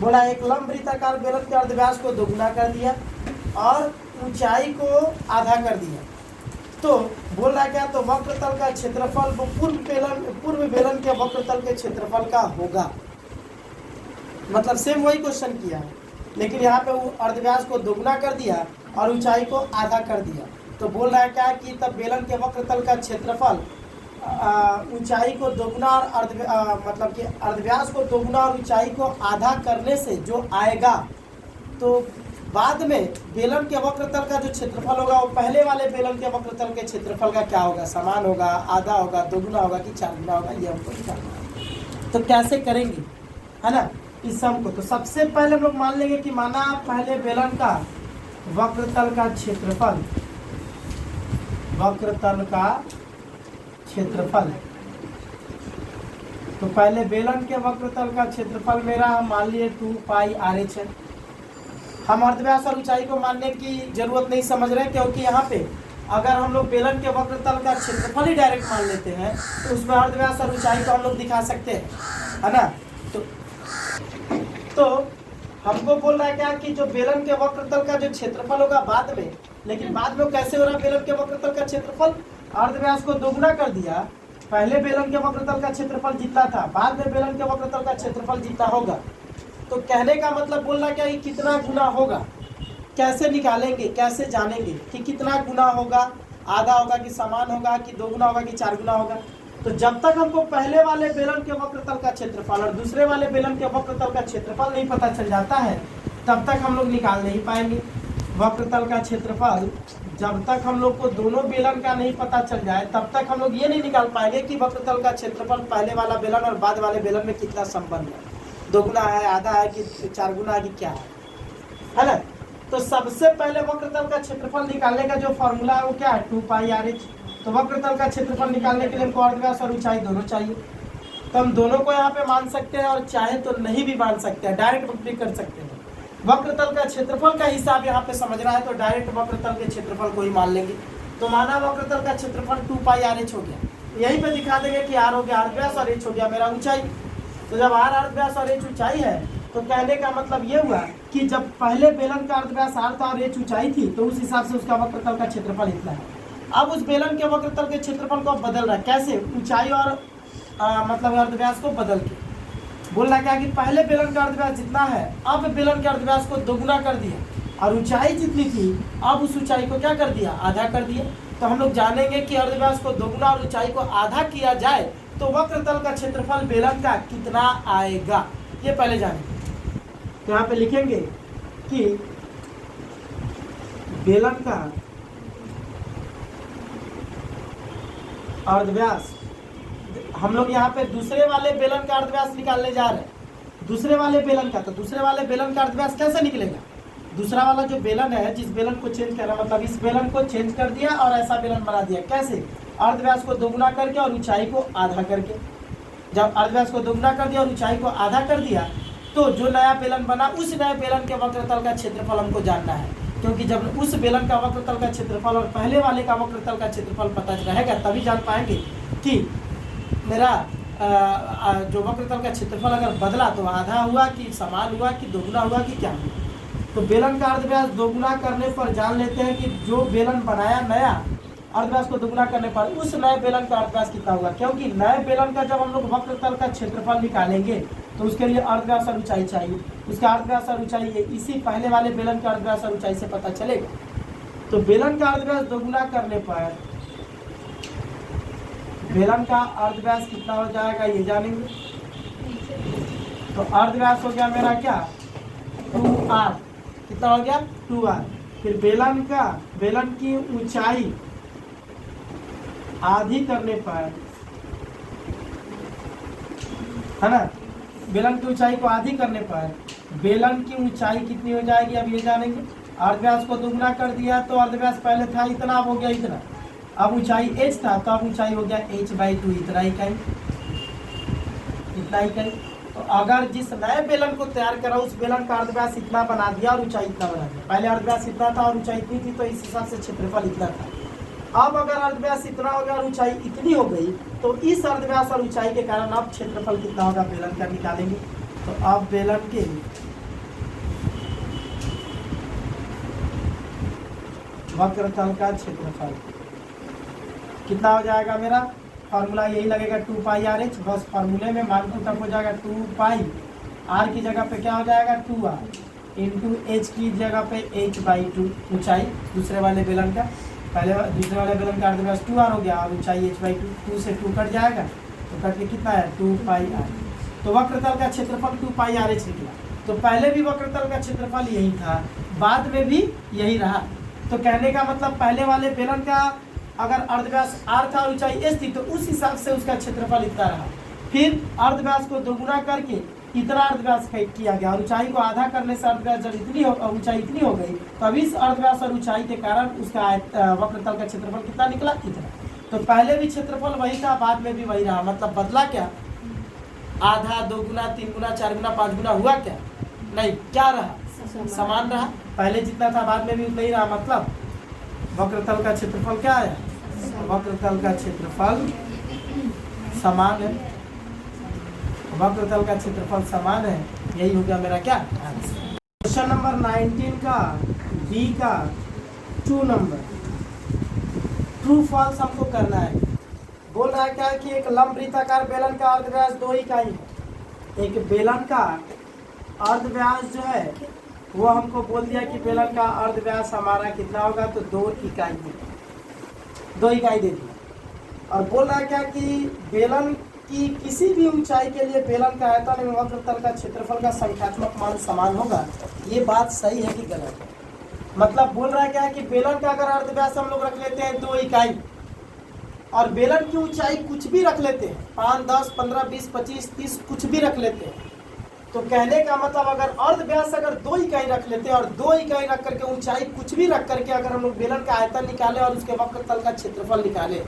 A: बोला एक लंब वृत्ताकार बेलन के अर्धव्यास को दोगुना कर दिया और ऊंचाई को आधा कर दिया, तो बोल रहा क्या, तो वक्रतल का क्षेत्रफल वो पूर्व बेलन के वक्रतल के क्षेत्रफल का होगा। मतलब सेम वही क्वेश्चन किया है, लेकिन यहाँ पे वो अर्धव्यास को दोगुना कर दिया और ऊंचाई को आधा कर दिया। तो बोल रहा है क्या कि तब बेलन के वक्रतल का क्षेत्रफल ऊंचाई को दोगुना और मतलब कि अर्धव्यास को दोगुना और ऊंचाई को आधा करने से जो आएगा, तो बाद में बेलन के वक्रतल का जो क्षेत्रफल होगा वो पहले वाले बेलन के वक्रतल के क्षेत्रफल का क्या होगा, समान होगा, आधा होगा, दोगुना होगा कि चार गुना होगा, ये हमको निकालना है। तो कैसे करेंगे, है ना, इस सम को। तो सबसे पहले हम लोग मान लेंगे कि माना पहले बेलन का वक्रतल का क्षेत्रफल, वक्रतल का क्षेत्रफल, तो पहले बेलन के वक्रतल का क्षेत्रफल मेरा हम मान लिए 2 पाई RH है। हम अर्धव्यास और ऊंचाई को मानने की जरूरत नहीं समझ रहे, क्योंकि यहाँ पे अगर हम लोग बेलन के वक्रतल का क्षेत्रफल ही डायरेक्ट मान लेते हैं तो उसमें अर्धव्यास और ऊंचाई को हम लोग दिखा सकते हैं, है ना। तो हमको बोल रहा है क्या कि जो बेलन के वक्रतल का जो क्षेत्रफल होगा बाद में, लेकिन बाद में कैसे हो रहा है बेलन के वक्रतल का क्षेत्रफल, अर्धव्यास को दोगुना कर दिया, पहले बेलन के वक्रतल का क्षेत्रफल जितना था, बाद में बेलन के वक्रतल का क्षेत्रफल जितना होगा। तो कहने का मतलब बोल रहा क्या कि कितना गुना होगा, कैसे निकालेंगे, कैसे जानेंगे कि कितना गुना होगा, आधा होगा कि समान होगा कि दोगुना होगा कि चार गुना होगा। तो जब तक हमको पहले वाले बेलन के वक्रतल का क्षेत्रफल और दूसरे वाले बेलन के वक्रतल का क्षेत्रफल नहीं पता चल जाता है, तब तक हम लोग निकाल नहीं पाएंगे वक्रतल का क्षेत्रफल। जब तक हम लोग को दोनों बेलन का नहीं पता चल जाए तब तक हम लोग ये नहीं निकाल पाएंगे कि वक्रतल का क्षेत्रफल पहले वाला बेलन और बाद वाले बेलन में कितना संबंध है, दोगुना है, आधा है कि चार गुना है कि क्या है ना। तो सबसे पहले वक्रतल का क्षेत्रफल निकालने का जो फॉर्मूला है वो क्या है, 2 पाई RH। तो वक्रतल का क्षेत्रफल निकालने के लिए हमको अर्धव्यास और ऊंचाई दोनों चाहिए, तो हम दोनों को यहाँ पे मान सकते हैं और चाहे तो नहीं भी मान सकते हैं, डायरेक्ट भी कर सकते हैं। वक्रतल का क्षेत्रफल का हिसाब यहाँ पे समझ रहा है तो डायरेक्ट वक्रतल के क्षेत्रफल को ही मान लेंगे। तो माना वक्रतल का क्षेत्रफल 2 पाई RH हो गया, यहीं पे दिखा देंगे कि R हो गया अर्धव्यास और H हो गया मेरा ऊंचाई। तो जब R अर्धव्यास और H ऊंचाई है तो कहने का मतलब ये हुआ कि जब पहले बेलन का अर्धव्यास R था और H ऊंचाई थी तो उस हिसाब से उसका वक्रतल का क्षेत्रफल इतना है। अब उस बेलन के वक्रतल के क्षेत्रफल को बदल रहा है, कैसे, ऊंचाई और मतलब अर्धव्यास को बदल के। बोल रहा क्या कि पहले बेलन का अर्धव्यास जितना है अब बेलन के अर्धव्यास को दोगुना कर दिया और ऊंचाई जितनी थी अब उस ऊंचाई को क्या कर दिया, आधा कर दिया। तो हम लोग जानेंगे कि अर्धव्यास को दोगुना और ऊंचाई को आधा किया जाए तो वक्रतल का क्षेत्रफल बेलन का कितना आएगा, ये पहले जानेंगे। तो यहाँ पे लिखेंगे कि बेलन का अर्धव्यास, हम लोग यहाँ पे दूसरे वाले बेलन का अर्धव्यास निकालने जा रहे हैं, दूसरे वाले बेलन का। तो दूसरे वाले बेलन का अर्धव्यास कैसे निकलेगा, दूसरा वाला जो बेलन है जिस बेलन को चेंज कर रहा, मतलब इस बेलन को चेंज कर दिया और ऐसा बेलन बना दिया, कैसे, अर्धव्यास को दोगुना करके और ऊंचाई को आधा करके। जब अर्धव्यास को दोगुना कर दिया और ऊंचाई को आधा कर दिया तो जो नया बेलन बना उस नए बेलन के वक्रतल का क्षेत्रफल हमको जानना है, क्योंकि जब उस बेलन का वक्रतल का क्षेत्रफल और पहले वाले का वक्रतल का क्षेत्रफल पता रहेगा तभी जान पाएंगे कि मेरा जो वक्रतल का क्षेत्रफल अगर बदला तो आधा हुआ कि समान हुआ कि दोगुना हुआ कि क्या हुआ। तो बेलन का अर्धव्यास दोगुना करने पर जान लेते हैं कि जो बेलन बनाया नया अर्धव्यास को दोगुना करने पर उस नए बेलन का अर्धव्यास कितना होगा, क्योंकि नए बेलन का जब हम लोग वक्रतल का क्षेत्रफल निकालेंगे तो उसके लिए अर्धव्यास और ऊंचाई चाहिए, उसका अर्धव्यास और ऊंचाई इसी पहले वाले बेलन का अर्धव्यास और ऊंचाई से पता चलेगा। तो बेलन का अर्धव्यास दोगुना करने पर बेलन का अर्धव्यास कितना हो जाएगा ये जानेंगे। तो अर्धव्यास हो गया मेरा क्या, 2R, कितना हो गया 2R। फिर बेलन की ऊंचाई आधी करने पर, है ना, बेलन की ऊंचाई को आधी करने पर बेलन की ऊंचाई कितनी हो जाएगी अब ये जानेंगे। अर्धव्यास को दोगुना कर दिया तो अर्धव्यास पहले था इतना, अब हो गया इतना। अब ऊंचाई h था तो अब ऊंचाई हो गया h/2, इतना इकाई, इतना इकाई। तो अगर जिस नए बेलन को तैयार करा उस बेलन का अर्धव्यास इतना बना दिया और ऊंचाई इतना बना दिया, पहले अर्धव्यास इतना था और ऊंचाई इतनी थी तो इस हिसाब से क्षेत्रफल इतना था। अब अगर अर्धव्यास इतना हो गया और ऊंचाई इतनी हो गई तो इस अर्धव्यास और ऊंचाई के कारण अब क्षेत्रफल कितना होगा बेलन का निकालेंगे। तो अब बेलन के वक्रतल का क्षेत्रफल कितना हो जाएगा मेरा, फार्मूला यही लगेगा 2πr/h, बस फार्मूले में मान पुटअप हो जाएगा 2π, r की जगह पे क्या हो जाएगा 2r इंटू h की जगह पे h/2 ऊंचाई दूसरे वाले बेलन का, पहले दूसरे वाले बेलन का अर्धव्यास 2r हो गया और ऊंचाई h/2, 2 से 2 कट जाएगा तो कट के कितना है 2πr। तो वक्रतल का क्षेत्रफल 2πr/h निकला। तो पहले भी वक्रतल का क्षेत्रफल यही था, बाद में भी यही रहा। तो कहने का मतलब पहले वाले बेलन का अगर अर्धव्यास r था और ऊंचाई h थी तो उस हिसाब से उसका क्षेत्रफल इतना रहा। फिर अर्धव्यास को दोगुना करके इतना अर्धव्यास किया गया और ऊंचाई को आधा करने से अर्धव्यास जब ऊंचाई इतनी हो गई तब इस अर्धव्यास और ऊंचाई के कारण उसका वक्रतल का क्षेत्रफल कितना निकला, इतना। तो पहले भी क्षेत्रफल वही था, बाद में भी वही रहा। मतलब बदला क्या, आधा, 2 गुना, 3 गुना, 4 गुना, 5 गुना हुआ क्या, नहीं, क्या रहा, समान रहा। पहले जितना था बाद में भी उतना ही रहा। मतलब वक्रतल का क्षेत्रफल क्या है, वक्रतल का क्षेत्रफल समान है, वक्रतल का क्षेत्रफल समान है। यही हो गया मेरा क्या आंसर। क्वेश्चन नंबर 19 का बी का 2 नंबर ट्रू फॉल्स हमको करना है। बोल रहा है क्या कि एक लंबवृत्ताकार बेलन का अर्धव्यास 2 इकाई है। एक बेलन का अर्धव्यास जो है वो हमको बोल दिया कि बेलन का अर्धव्यास हमारा कितना होगा, तो 2 इकाई दे दिया। और बोल रहा है क्या कि बेलन की किसी भी ऊंचाई के लिए बेलन का आयतन एवं वक्रतल का क्षेत्रफल का संख्यात्मक मान समान होगा। ये बात सही है कि गलत है। मतलब बोल रहा है क्या कि बेलन का अगर अर्धव्यास हम लोग रख लेते हैं 2 इकाई और बेलन की ऊंचाई कुछ भी रख लेते हैं, 5, 10, 15, 20, 25, 30 कुछ भी रख लेते हैं, तो कहने का मतलब अगर अर्धव्यास अगर 2 इकाई रख लेते हैं और 2 इकाई रख करके ऊंचाई कुछ भी रख करके अगर हम लोग बेलन का आयतन निकाले और उसके वक्रतल का क्षेत्रफल निकाले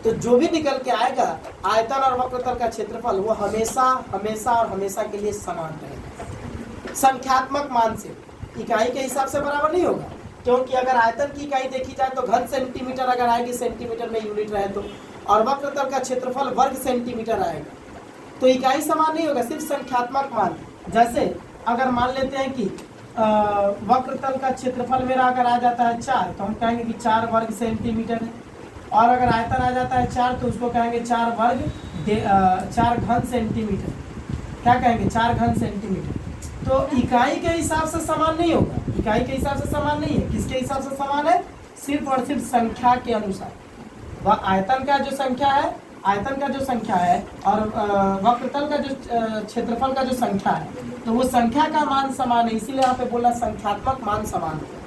A: तो जो भी निकल के आएगा आयतन और वक्रतल का क्षेत्रफल वो हमेशा हमेशा और हमेशा के लिए समान रहेगा। संख्यात्मक मान से इकाई के हिसाब से बराबर नहीं होगा, क्योंकि अगर आयतन की इकाई देखी जाए तो घन सेंटीमीटर अगर आएगी, सेंटीमीटर में यूनिट रहे तो, और वक्रतल का क्षेत्रफल वर्ग सेंटीमीटर आएगा, तो इकाई समान नहीं होगा, सिर्फ संख्यात्मक मान। जैसे अगर मान लेते हैं कि वक्रतल का क्षेत्रफल मेरा अगर आ जाता है 4 तो हम कहेंगे कि 4 वर्ग सेंटीमीटर है, और अगर आयतन आ जाता है 4 तो उसको कहेंगे 4 घन सेंटीमीटर। क्या कहेंगे, 4 घन सेंटीमीटर। तो इकाई के हिसाब से समान नहीं होगा, इकाई के हिसाब से समान नहीं है। किसके हिसाब से समान है, सिर्फ और सिर्फ संख्या के अनुसार। वह आयतन का जो संख्या है, आयतन का जो संख्या है और वक्रतल का जो क्षेत्रफल का जो संख्या है, तो वो संख्या का मान समान है, इसीलिए यहाँ पे बोला संख्यात्मक मान समान है।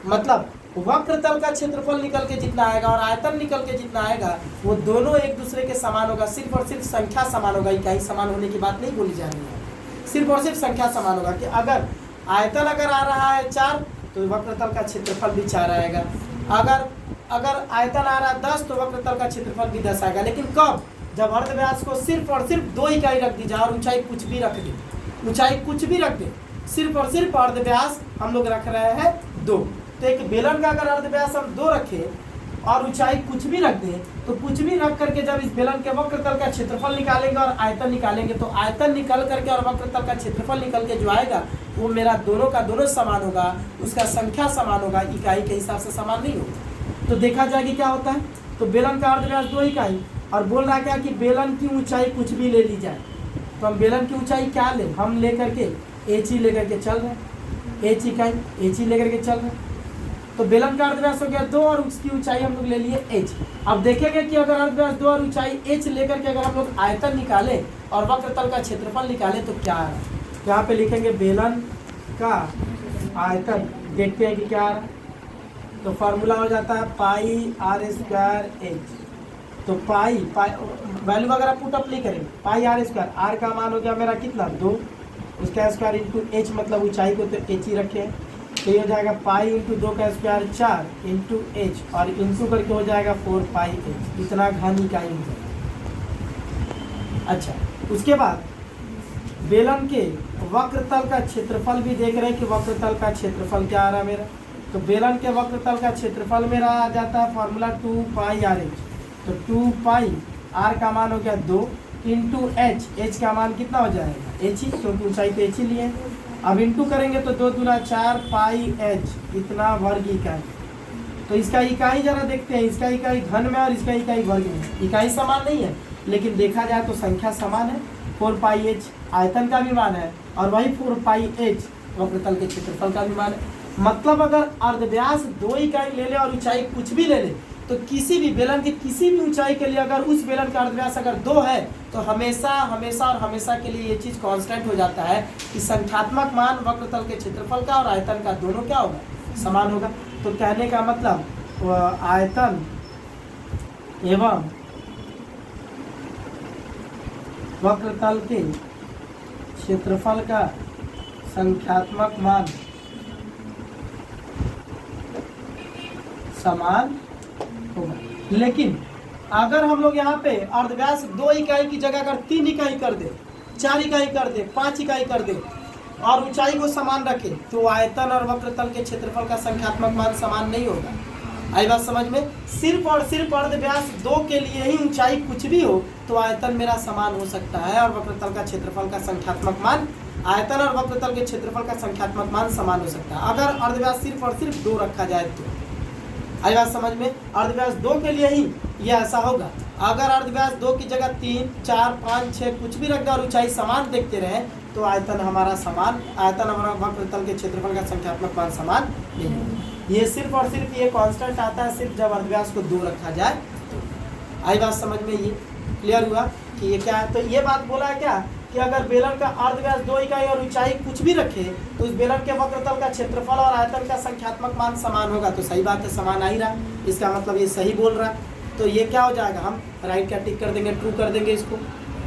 A: मतलब वक्रतल का क्षेत्रफल निकल के जितना आएगा और आयतन निकल के जितना आएगा वो दोनों एक दूसरे के समान होगा, सिर्फ और सिर्फ संख्या समान होगा। इकाई समान होने की बात नहीं बोली जा रही है, सिर्फ और सिर्फ संख्या समान होगा। कि अगर आयतन अगर आ रहा है 4 तो वक्रतल का क्षेत्रफल भी 4 आएगा, अगर आयतन आ रहा है 10 तो वक्रतल का क्षेत्रफल भी 10 आएगा। लेकिन कब, जब अर्धव्यास को सिर्फ और सिर्फ 2 इकाई रख दी जाए और ऊंचाई कुछ भी रख दे, ऊंचाई कुछ भी रख दे, सिर्फ और सिर्फ अर्धव्यास हम लोग रख रहे हैं 2। तो एक बेलन का अगर अर्धव्यास हम 2 रखें और ऊंचाई कुछ भी रख दें, तो कुछ भी रख करके जब इस बेलन के वक्रतल का क्षेत्रफल निकालेंगे और आयतन निकालेंगे, तो आयतन निकल करके और वक्रतल का क्षेत्रफल निकल के जो आएगा वो मेरा दोनों का दोनों समान होगा, उसका संख्या समान होगा, इकाई के हिसाब से समान नहीं होगा। तो देखा जाए कि क्या होता है, तो बेलन का अर्धव्यास 2 इकाई और बोल रहा क्या कि बेलन की ऊंचाई कुछ भी ले ली जाए, तो हम बेलन की ऊंचाई क्या ले, हम ले करके h ही लेकर के चल रहे हैं, h इकाई h ही लेकर के चल रहे हैं। तो बेलन का अर्धव्यास हो गया 2 और उसकी ऊंचाई हम लोग ले लिए h। अब देखेंगे कि अगर अर्धव्यास 2 और ऊंचाई h लेकर के अगर हम लोग आयतन निकाले और वक्रतल का क्षेत्रफल निकाले तो क्या है। यहाँ पे लिखेंगे बेलन का आयतन, देखते हैं कि क्या आ रहा है। तो फार्मूला हो जाता है πr² h। तो पाई वैल्यू वगैरह पुटअप नहीं करेंगे, πr², r का मान हो गया मेरा कितना 2, उसका स्क्वायर इंटू h, मतलब ऊंचाई को तो h ही रखे हैं, तो ये हो जाएगा पाई इंटू 2 का स्क्वायर 4 इंटू एच, और इंटू करके हो जाएगा 4 पाई एच, इतना घन इकाई हो जाएगा। अच्छा, उसके बाद बेलन के वक्रतल का क्षेत्रफल भी देख रहे हैं कि वक्रतल का क्षेत्रफल क्या आ रहा है मेरा। तो बेलन के वक्रतल का क्षेत्रफल मेरा आ जाता है फॉर्मूला 2 पाई आर एच। तो 2 पाई आर का मान हो गया 2 इंटू एच, एच का मान कितना हो जाएगा एच ही, क्योंकि ऊंचाई तो एच ही लिए। अब इंटू करेंगे तो 2 दूना 4 पाई एच, इतना वर्ग इकाई। तो इसका इकाई जरा देखते हैं, इसका इकाई घन में और इसका इकाई वर्ग में। इकाई समान नहीं है लेकिन देखा जाए तो संख्या समान है। 4 पाई एच आयतन का भी मान है और वही 4 पाई एच वक्रतल के क्षेत्रफल का भी मान है। मतलब अगर अर्धव्यास 2 इकाई ले ले और ऊंचाई कुछ भी ले ले, तो किसी भी बेलन की किसी भी ऊंचाई के लिए अगर उस बेलन का अर्धव्यास अगर 2 है तो हमेशा हमेशा और हमेशा के लिए ये चीज़ कांस्टेंट हो जाता है कि संख्यात्मक मान वक्रतल के क्षेत्रफल का और आयतन का दोनों क्या होगा, समान होगा। तो कहने का मतलब आयतन एवं वक्रतल के क्षेत्रफल का संख्यात्मक मान समान होगा। लेकिन अगर हम लोग यहाँ पे अर्धव्यास 2 इकाई की जगह अगर 3 इकाई कर दे, 4 इकाई कर दे, 5 इकाई कर दे और ऊंचाई को समान रखे, तो आयतन और वक्रतल के क्षेत्रफल का संख्यात्मक मान समान नहीं होगा। आई बात समझ में। सिर्फ और सिर्फ अर्धव्यास 2 के लिए ही ऊंचाई कुछ भी हो तो आयतन मेरा समान हो सकता है और वक्रतल का क्षेत्रफल का संख्यात्मक मान, आयतन और वक्रतल के क्षेत्रफल का संख्यात्मक मान समान हो सकता है अगर अर्धव्यास सिर्फ और सिर्फ 2 रखा जाए तो। आई बात समझ में। अर्धव्यास 2 के लिए ही ये ऐसा होगा। अगर अर्धव्यास 2 की जगह 3, 4, 5, 6 कुछ भी रख दे और ऊंचाई समान देखते रहे तो आयतन हमारा समान, आयतन हमारा वक्रतल के क्षेत्रफल का संख्यात्मक मान समान नहीं होगा। ये सिर्फ और सिर्फ ये कांस्टेंट आता है सिर्फ जब अर्धव्यास को 2 रखा जाए तो। आई बात समझ में, ये क्लियर हुआ कि ये क्या है। तो ये बात बोला है क्या कि अगर बेलन का अर्धव्यास 2 इकाई और ऊंचाई कुछ भी रखे तो उस बेलन के वक्रतल का क्षेत्रफल और आयतन का संख्यात्मक मान समान होगा। तो सही बात है, समान आ ही रहा, इसका मतलब ये सही बोल रहा है। तो ये क्या हो जाएगा, हम राइट का टिक कर देंगे, ट्रू कर देंगे इसको।